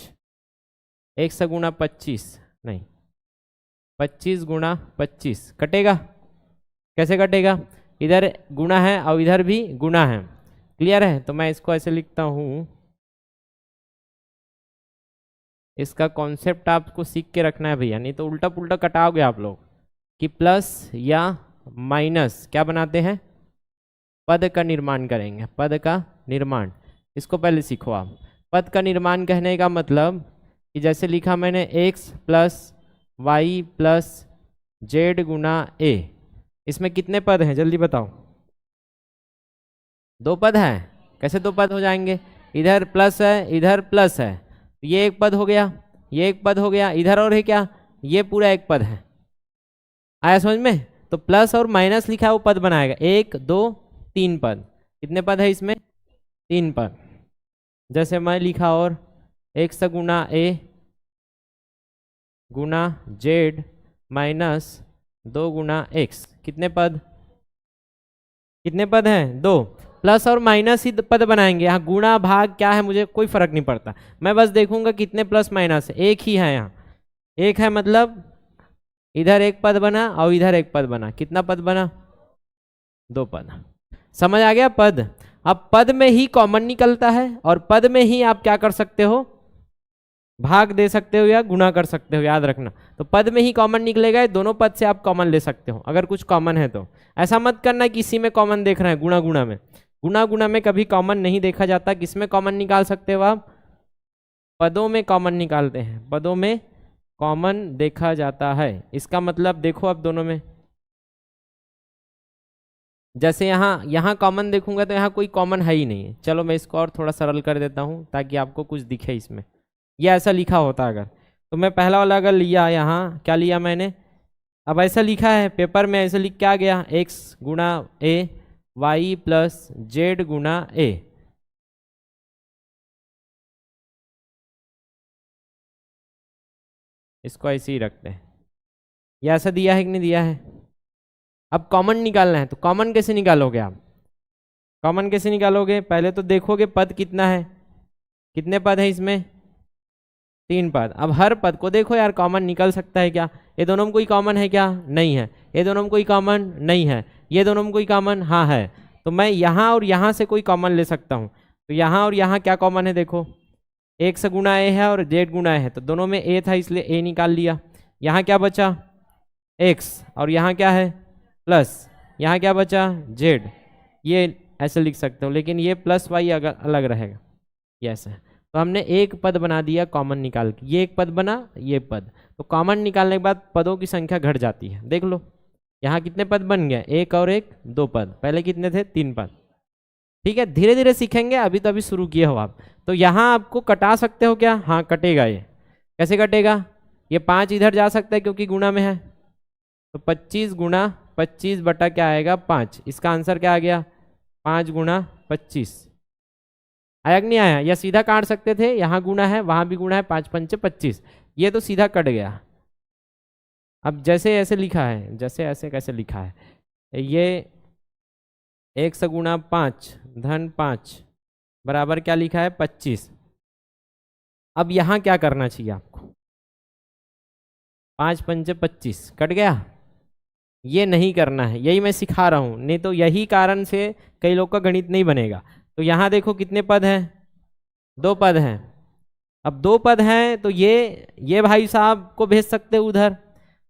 1 से गुना 25 नहीं 25 गुना 25 कटेगा, कैसे कटेगा, इधर गुना है और इधर भी गुना है, क्लियर है। तो मैं इसको ऐसे लिखता हूँ, इसका कॉन्सेप्ट आपको सीख के रखना है भैया, नहीं तो उल्टा पुल्टा कटाओगे आप लोग, कि प्लस या माइनस क्या बनाते हैं, पद का निर्माण करेंगे, पद का निर्माण, इसको पहले सीखो आप। पद का निर्माण कहने का मतलब कि जैसे लिखा मैंने x plus y plus z गुना ए, इसमें कितने पद हैं जल्दी बताओ, 2 पद हैं, कैसे 2 पद हो जाएंगे, इधर प्लस है इधर प्लस है, ये एक पद हो गया, ये एक पद हो गया, इधर और है क्या, ये पूरा एक पद है, आया समझ में। तो प्लस और माइनस लिखा है वो पद बनाएगा, 1 2 3 पद, कितने पद है इसमें 3 पद। जैसे मैं लिखा और 1 से गुना ए गुना जेड माइनस 2 गुना एक्स, कितने पद, कितने पद हैं 2, प्लस और माइनस ही पद बनाएंगे, यहाँ गुणा भाग क्या है मुझे कोई फर्क नहीं पड़ता, मैं बस देखूंगा कितने प्लस माइनस है, एक ही है यहाँ, एक है मतलब इधर एक पद बना और इधर एक पद बना, कितना पद बना 2 पद, समझ आ गया पद। अब पद में ही कॉमन निकलता है और पद में ही आप क्या कर सकते हो, भाग दे सकते हो या गुणा कर सकते हो, याद रखना। तो पद में ही कॉमन निकलेगा, दोनों पद से आप कॉमन ले सकते हो अगर कुछ कॉमन है तो, ऐसा मत करना कि इसी में कॉमन देख रहे हैं, गुणा गुणा में, गुणा गुणा में कभी कॉमन नहीं देखा जाता। किसमें कॉमन निकाल सकते हो आप, पदों में कॉमन निकालते हैं, पदों में कॉमन देखा जाता है। इसका मतलब देखो अब दोनों में, जैसे यहाँ कॉमन देखूंगा तो यहाँ कोई कॉमन है ही नहीं है। चलो मैं इसको और थोड़ा सरल कर देता हूँ ताकि आपको कुछ दिखे इसमें, ये ऐसा लिखा होता अगर, तो मैं पहला वाला अगर लिया, यहाँ क्या लिया मैंने, अब ऐसा लिखा है पेपर में, ऐसे लिख के आ गया x गुना ए वाई प्लस जेड गुना ए, इसको ऐसे ही रखते हैं, ये ऐसा दिया है कि नहीं दिया है। अब कॉमन निकालना है, तो कॉमन कैसे निकालोगे आप, कॉमन कैसे निकालोगे? पहले तो देखोगे पद कितना है, कितने पद है इसमें? 3 पद। अब हर पद को देखो यार, कॉमन निकल सकता है क्या? ये दोनों में कोई कॉमन है क्या? नहीं है। ये दोनों में कोई कॉमन नहीं है। ये दोनों में कोई कॉमन हाँ है। तो मैं यहाँ और यहाँ से कोई कॉमन ले सकता हूँ। तो यहाँ और यहाँ क्या कॉमन है? देखो x गुना a है और z गुना a है, तो दोनों में a था इसलिए a निकाल लिया। यहाँ क्या बचा? x, और यहाँ क्या है? प्लस, यहाँ क्या बचा? z। ये ऐसे लिख सकते हो, लेकिन ये प्लस y अगर अलग रहेगा, ये ऐसा है। तो हमने एक पद बना दिया कॉमन निकाल के, ये एक पद बना, ये पद। तो कॉमन निकालने के बाद पदों की संख्या घट जाती है। देख लो यहाँ कितने पद बन गए? एक और एक, 2 पद। पहले कितने थे? 3 पद। ठीक है, धीरे धीरे सीखेंगे, अभी तो अभी शुरू किए हो आप। तो यहाँ आपको कटा सकते हो क्या? हाँ कटेगा। ये कैसे कटेगा? ये 5 इधर जा सकता है क्योंकि गुणा में है, तो 25 गुना 25 बटा क्या आएगा? 5। इसका आंसर क्या आ गया? 5 गुना 25। आया कि नहीं आया? या सीधा काट सकते थे, यहाँ गुना है वहां भी गुना है, 5 पंचे 25, ये तो सीधा कट गया। अब जैसे ऐसे लिखा है, जैसे ऐसे कैसे लिखा है, ये 1 गुना 5 धन 5 बराबर क्या लिखा है? 25। अब यहाँ क्या करना चाहिए आपको? 5 पंचे 25 कट गया, ये नहीं करना है, यही मैं सिखा रहा हूँ। नहीं तो यही कारण से कई लोग का गणित नहीं बनेगा। तो यहाँ देखो कितने पद हैं? 2 पद हैं। अब 2 पद हैं तो ये भाई साहब को भेज सकते हो उधर,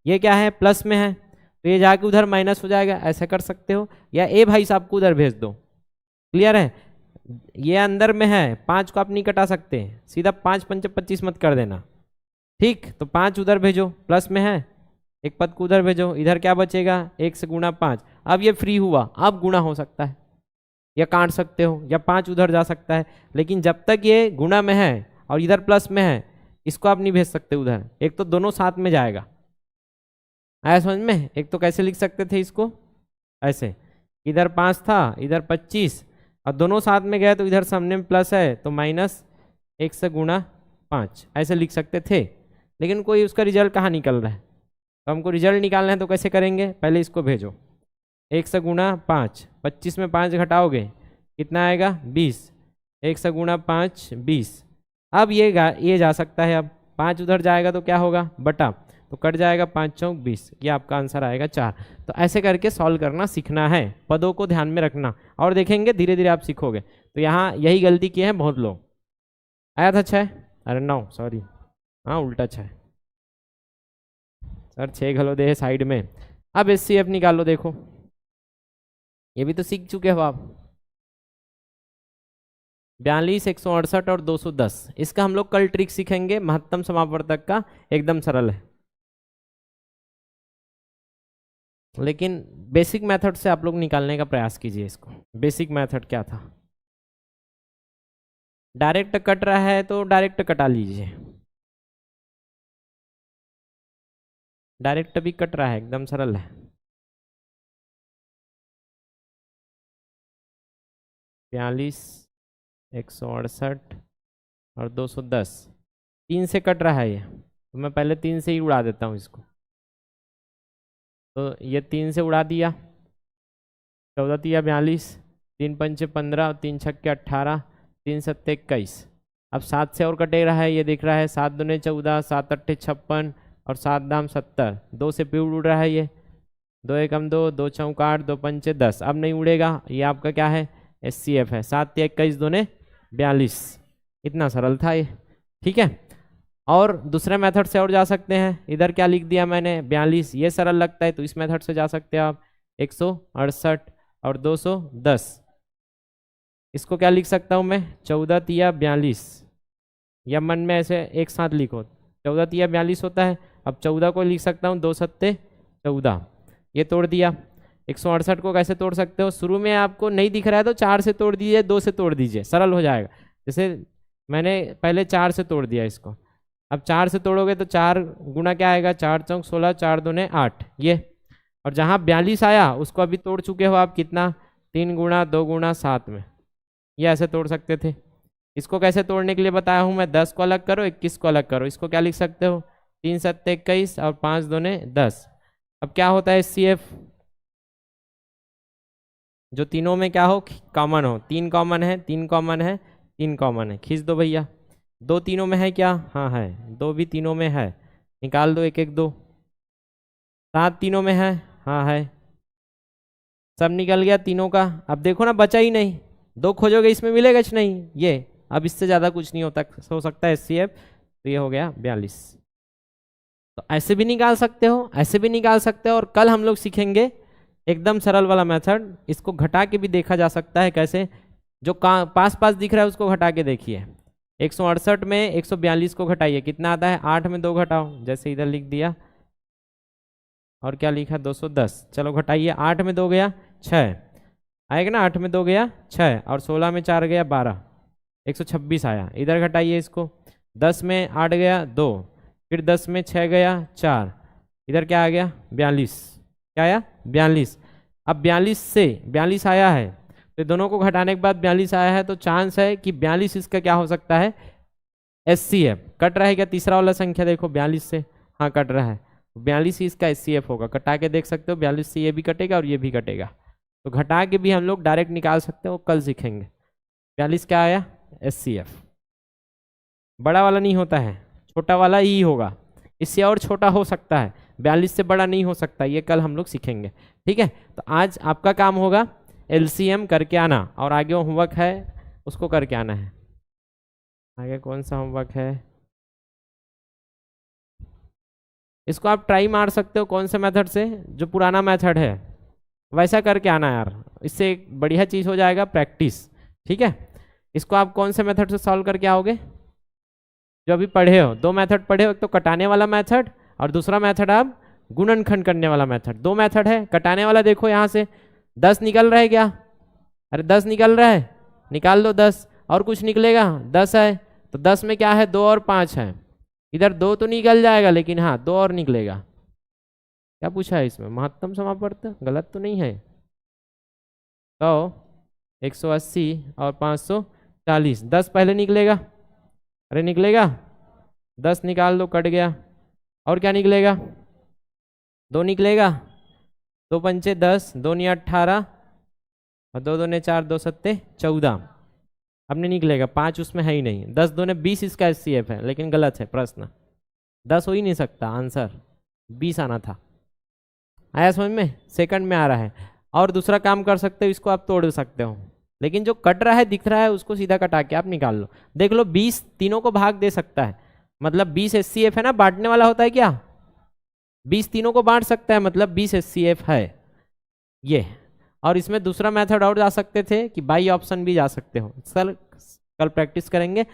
ये क्या है? प्लस में है, तो ये जाके उधर माइनस हो जाएगा, ऐसा कर सकते हो। या ए भाई साहब को उधर भेज दो। क्लियर है? ये अंदर में है, 5 को आप नहीं कटा सकते, सीधा 5 पंचे 25 मत कर देना। ठीक, तो 5 उधर भेजो, प्लस में है, एक पद को उधर भेजो, इधर क्या बचेगा? 1 से गुना 5। अब ये फ्री हुआ, अब गुना हो सकता है, या काट सकते हो, या 5 उधर जा सकता है। लेकिन जब तक ये गुना में है और इधर प्लस में है, इसको आप नहीं भेज सकते उधर। एक तो दोनों साथ में जाएगा, आया समझ में? एक तो कैसे लिख सकते थे इसको? ऐसे, इधर 5 था, इधर 25, और दोनों साथ में गए तो इधर सामने में प्लस है तो माइनस 1 से गुना 5, ऐसे लिख सकते थे। लेकिन कोई उसका रिजल्ट कहाँ निकल रहा है? तो हमको रिजल्ट निकालना है, तो कैसे करेंगे? पहले इसको भेजो, 1 से गुना 5, 25 में 5 घटाओगे कितना आएगा? 20। 1 से गुना 5 20। अब ये जा सकता है, अब 5 उधर जाएगा तो क्या होगा? बटा, तो कट जाएगा, 5 चौक 20, ये आपका आंसर आएगा 4। तो ऐसे करके सॉल्व करना सीखना है, पदों को ध्यान में रखना, और देखेंगे धीरे धीरे आप सीखोगे। तो यहाँ यही गलती की है बहुत लोग। आया था 6? अरे 9 सॉरी, हाँ उल्टा 6 सर, 6 घलो दे साइड में। अब HCF निकालो, देखो ये भी तो सीख चुके हो आप। 42, 168 और 210, इसका हम लोग कल ट्रिक सीखेंगे, महत्तम समापवर्तक का, एकदम सरल है। लेकिन बेसिक मेथड से आप लोग निकालने का प्रयास कीजिए इसको। बेसिक मेथड क्या था? डायरेक्ट कट रहा है तो डायरेक्ट कटा लीजिए, डायरेक्ट भी कट रहा है, एकदम सरल है। 42, 168 और 210, 3 से कट रहा है ये, तो मैं पहले 3 से ही उड़ा देता हूँ इसको। तो ये 3 से उड़ा दिया, 14 तिया 42, 3 पंचे 15 और 3 छक्के 18, 3 सत्ते 21। अब 7 से और कटे रहा है, ये दिख रहा है, 7 दूने 14, 7 अट्ठे 56 और 7 दाम 70। 2 से भी उड़ रहा है ये, 2 एकम 2, 2 चौक 8, 2 पंचे 10। अब नहीं उड़ेगा, ये आपका क्या है? HCF है। 7 तिया 21 दूने 42। इतना सरल था ये, ठीक है। और दूसरे मेथड से और जा सकते हैं, इधर क्या लिख दिया मैंने? 42, ये सरल लगता है तो इस मेथड से जा सकते हैं आप। 168 और 210, इसको क्या लिख सकता हूँ मैं? 14 तिया 42, या मन में ऐसे एक साथ लिखो, 14 तिया 42 होता है। अब 14 को लिख सकता हूँ 2 सत्ते 14, ये तोड़ दिया। 168 को कैसे तोड़ सकते हो? शुरू में आपको नहीं दिख रहा है तो 4 से तोड़ दीजिए, 2 से तोड़ दीजिए, सरल हो जाएगा। जैसे मैंने पहले 4 से तोड़ दिया इसको, अब 4 से तोड़ोगे तो 4 गुना क्या आएगा? 4 चौक 16, 4 दूने 8, ये। और जहाँ 42 आया उसको अभी तोड़ चुके हो आप, कितना? 3 गुना 2 गुना 7 में, ये ऐसे तोड़ सकते थे। इसको कैसे तोड़ने के लिए बताया हूँ मैं? 10 को अलग करो, 21 को अलग करो। इसको क्या लिख सकते हो? 3 सत्ते 21 और 5 दूने 10। अब क्या होता है HCF? जो तीनों में क्या हो, कॉमन हो। 3 कॉमन है, 3 कॉमन है, 3 कॉमन है, खींच दो भैया। 2 तीनों में है क्या, हाँ है। 2 भी तीनों में है, निकाल दो 1 1 2। 7 तीनों में है, हाँ है। सब निकल गया तीनों का। अब देखो ना बचा ही नहीं, 2 खोजोगे इसमें मिलेगा कि नहीं ये। अब इससे ज़्यादा कुछ नहीं हो सकता है HCF। तो ये हो गया 42। तो ऐसे भी निकाल सकते हो, ऐसे भी निकाल सकते हो। और कल हम लोग सीखेंगे एकदम सरल वाला मेथड, इसको घटा के भी देखा जा सकता है कैसे। जो पास पास दिख रहा है उसको घटा के देखिए। 168 में 142 को घटाइए, कितना आता है, 8 में 2 घटाओ, जैसे इधर लिख दिया। और क्या लिखा, 210। चलो घटाइए, 8 में 2 गया 6 आएगा ना, 8 में 2 गया 6, और 16 में 4 गया 12, 126 आया। इधर घटाइए इसको, 10 में 8 गया 2, फिर 10 में 6 गया 4, इधर क्या आ गया 42। क्या आया 42। अब 42 से 42 आया है, तो दोनों को घटाने के बाद 42 आया है, तो चांस है कि 42 इसका क्या हो सकता है, HCF। कट रहा है क्या तीसरा वाला संख्या, देखो 42 से, हाँ कट रहा है, 42 ही इसका HCF होगा। कटा के देख सकते हो, 42 से ये भी कटेगा और ये भी कटेगा। तो घटा के भी हम लोग डायरेक्ट निकाल सकते हो, कल सीखेंगे। 42 क्या आया, HCF। बड़ा वाला नहीं होता है, छोटा वाला ही होगा। इससे और छोटा हो सकता है, 42 से बड़ा नहीं हो सकता, ये कल हम लोग सीखेंगे। ठीक है, तो आज आपका काम होगा LCM करके आना, और आगे होमवर्क है उसको करके आना है। आगे कौन सा होमवर्क है, इसको आप ट्राई मार सकते हो कौन से मेथड से, जो पुराना मेथड है वैसा करके आना यार, इससे एक बढ़िया चीज़ हो जाएगा, प्रैक्टिस। ठीक है, इसको आप कौन से मेथड से सॉल्व करके आओगे, जो अभी पढ़े हो। 2 मेथड पढ़े हो, एक तो कटाने वाला मेथड और दूसरा मेथड आप गुणनखंड करने वाला मेथड। 2 मेथड है। कटाने वाला देखो यहाँ से 10 निकल रहा है क्या, अरे 10 निकल रहा है, निकाल दो 10, और कुछ निकलेगा 10 है, तो 10 में क्या है 2 और 5 है, इधर 2 तो निकल जाएगा, लेकिन हाँ 2 और निकलेगा। क्या पूछा है इसमें, महत्तम समापवर्त गलत तो नहीं है। तो 180 और 540, 10 पहले निकलेगा, अरे निकलेगा, 10 निकाल दो, कट गया। और क्या निकलेगा, 2 निकलेगा, 2 पंचे 10, 2 नहीं 18, और 2 दूने 4, 2 सत्ते 14। अब नहीं निकलेगा, 5 उसमें है ही नहीं। 10 दूने 20 इसका HCF है, लेकिन गलत है प्रश्न, 10 हो ही नहीं सकता, आंसर 20 आना था। आया समझ में, सेकंड में आ रहा है। और दूसरा काम कर सकते हो, इसको आप तोड़ सकते हो, लेकिन जो कट रहा है दिख रहा है उसको सीधा कटा के आप निकाल लो। देख लो 20 तीनों को भाग दे सकता है, मतलब 20 HCF है ना, बांटने वाला होता है क्या, 20 तीनों को बांट सकता है, मतलब 20 HCF है ये। और इसमें दूसरा मेथड और जा सकते थे कि बाई ऑप्शन भी जा सकते हो, सर कल प्रैक्टिस करेंगे।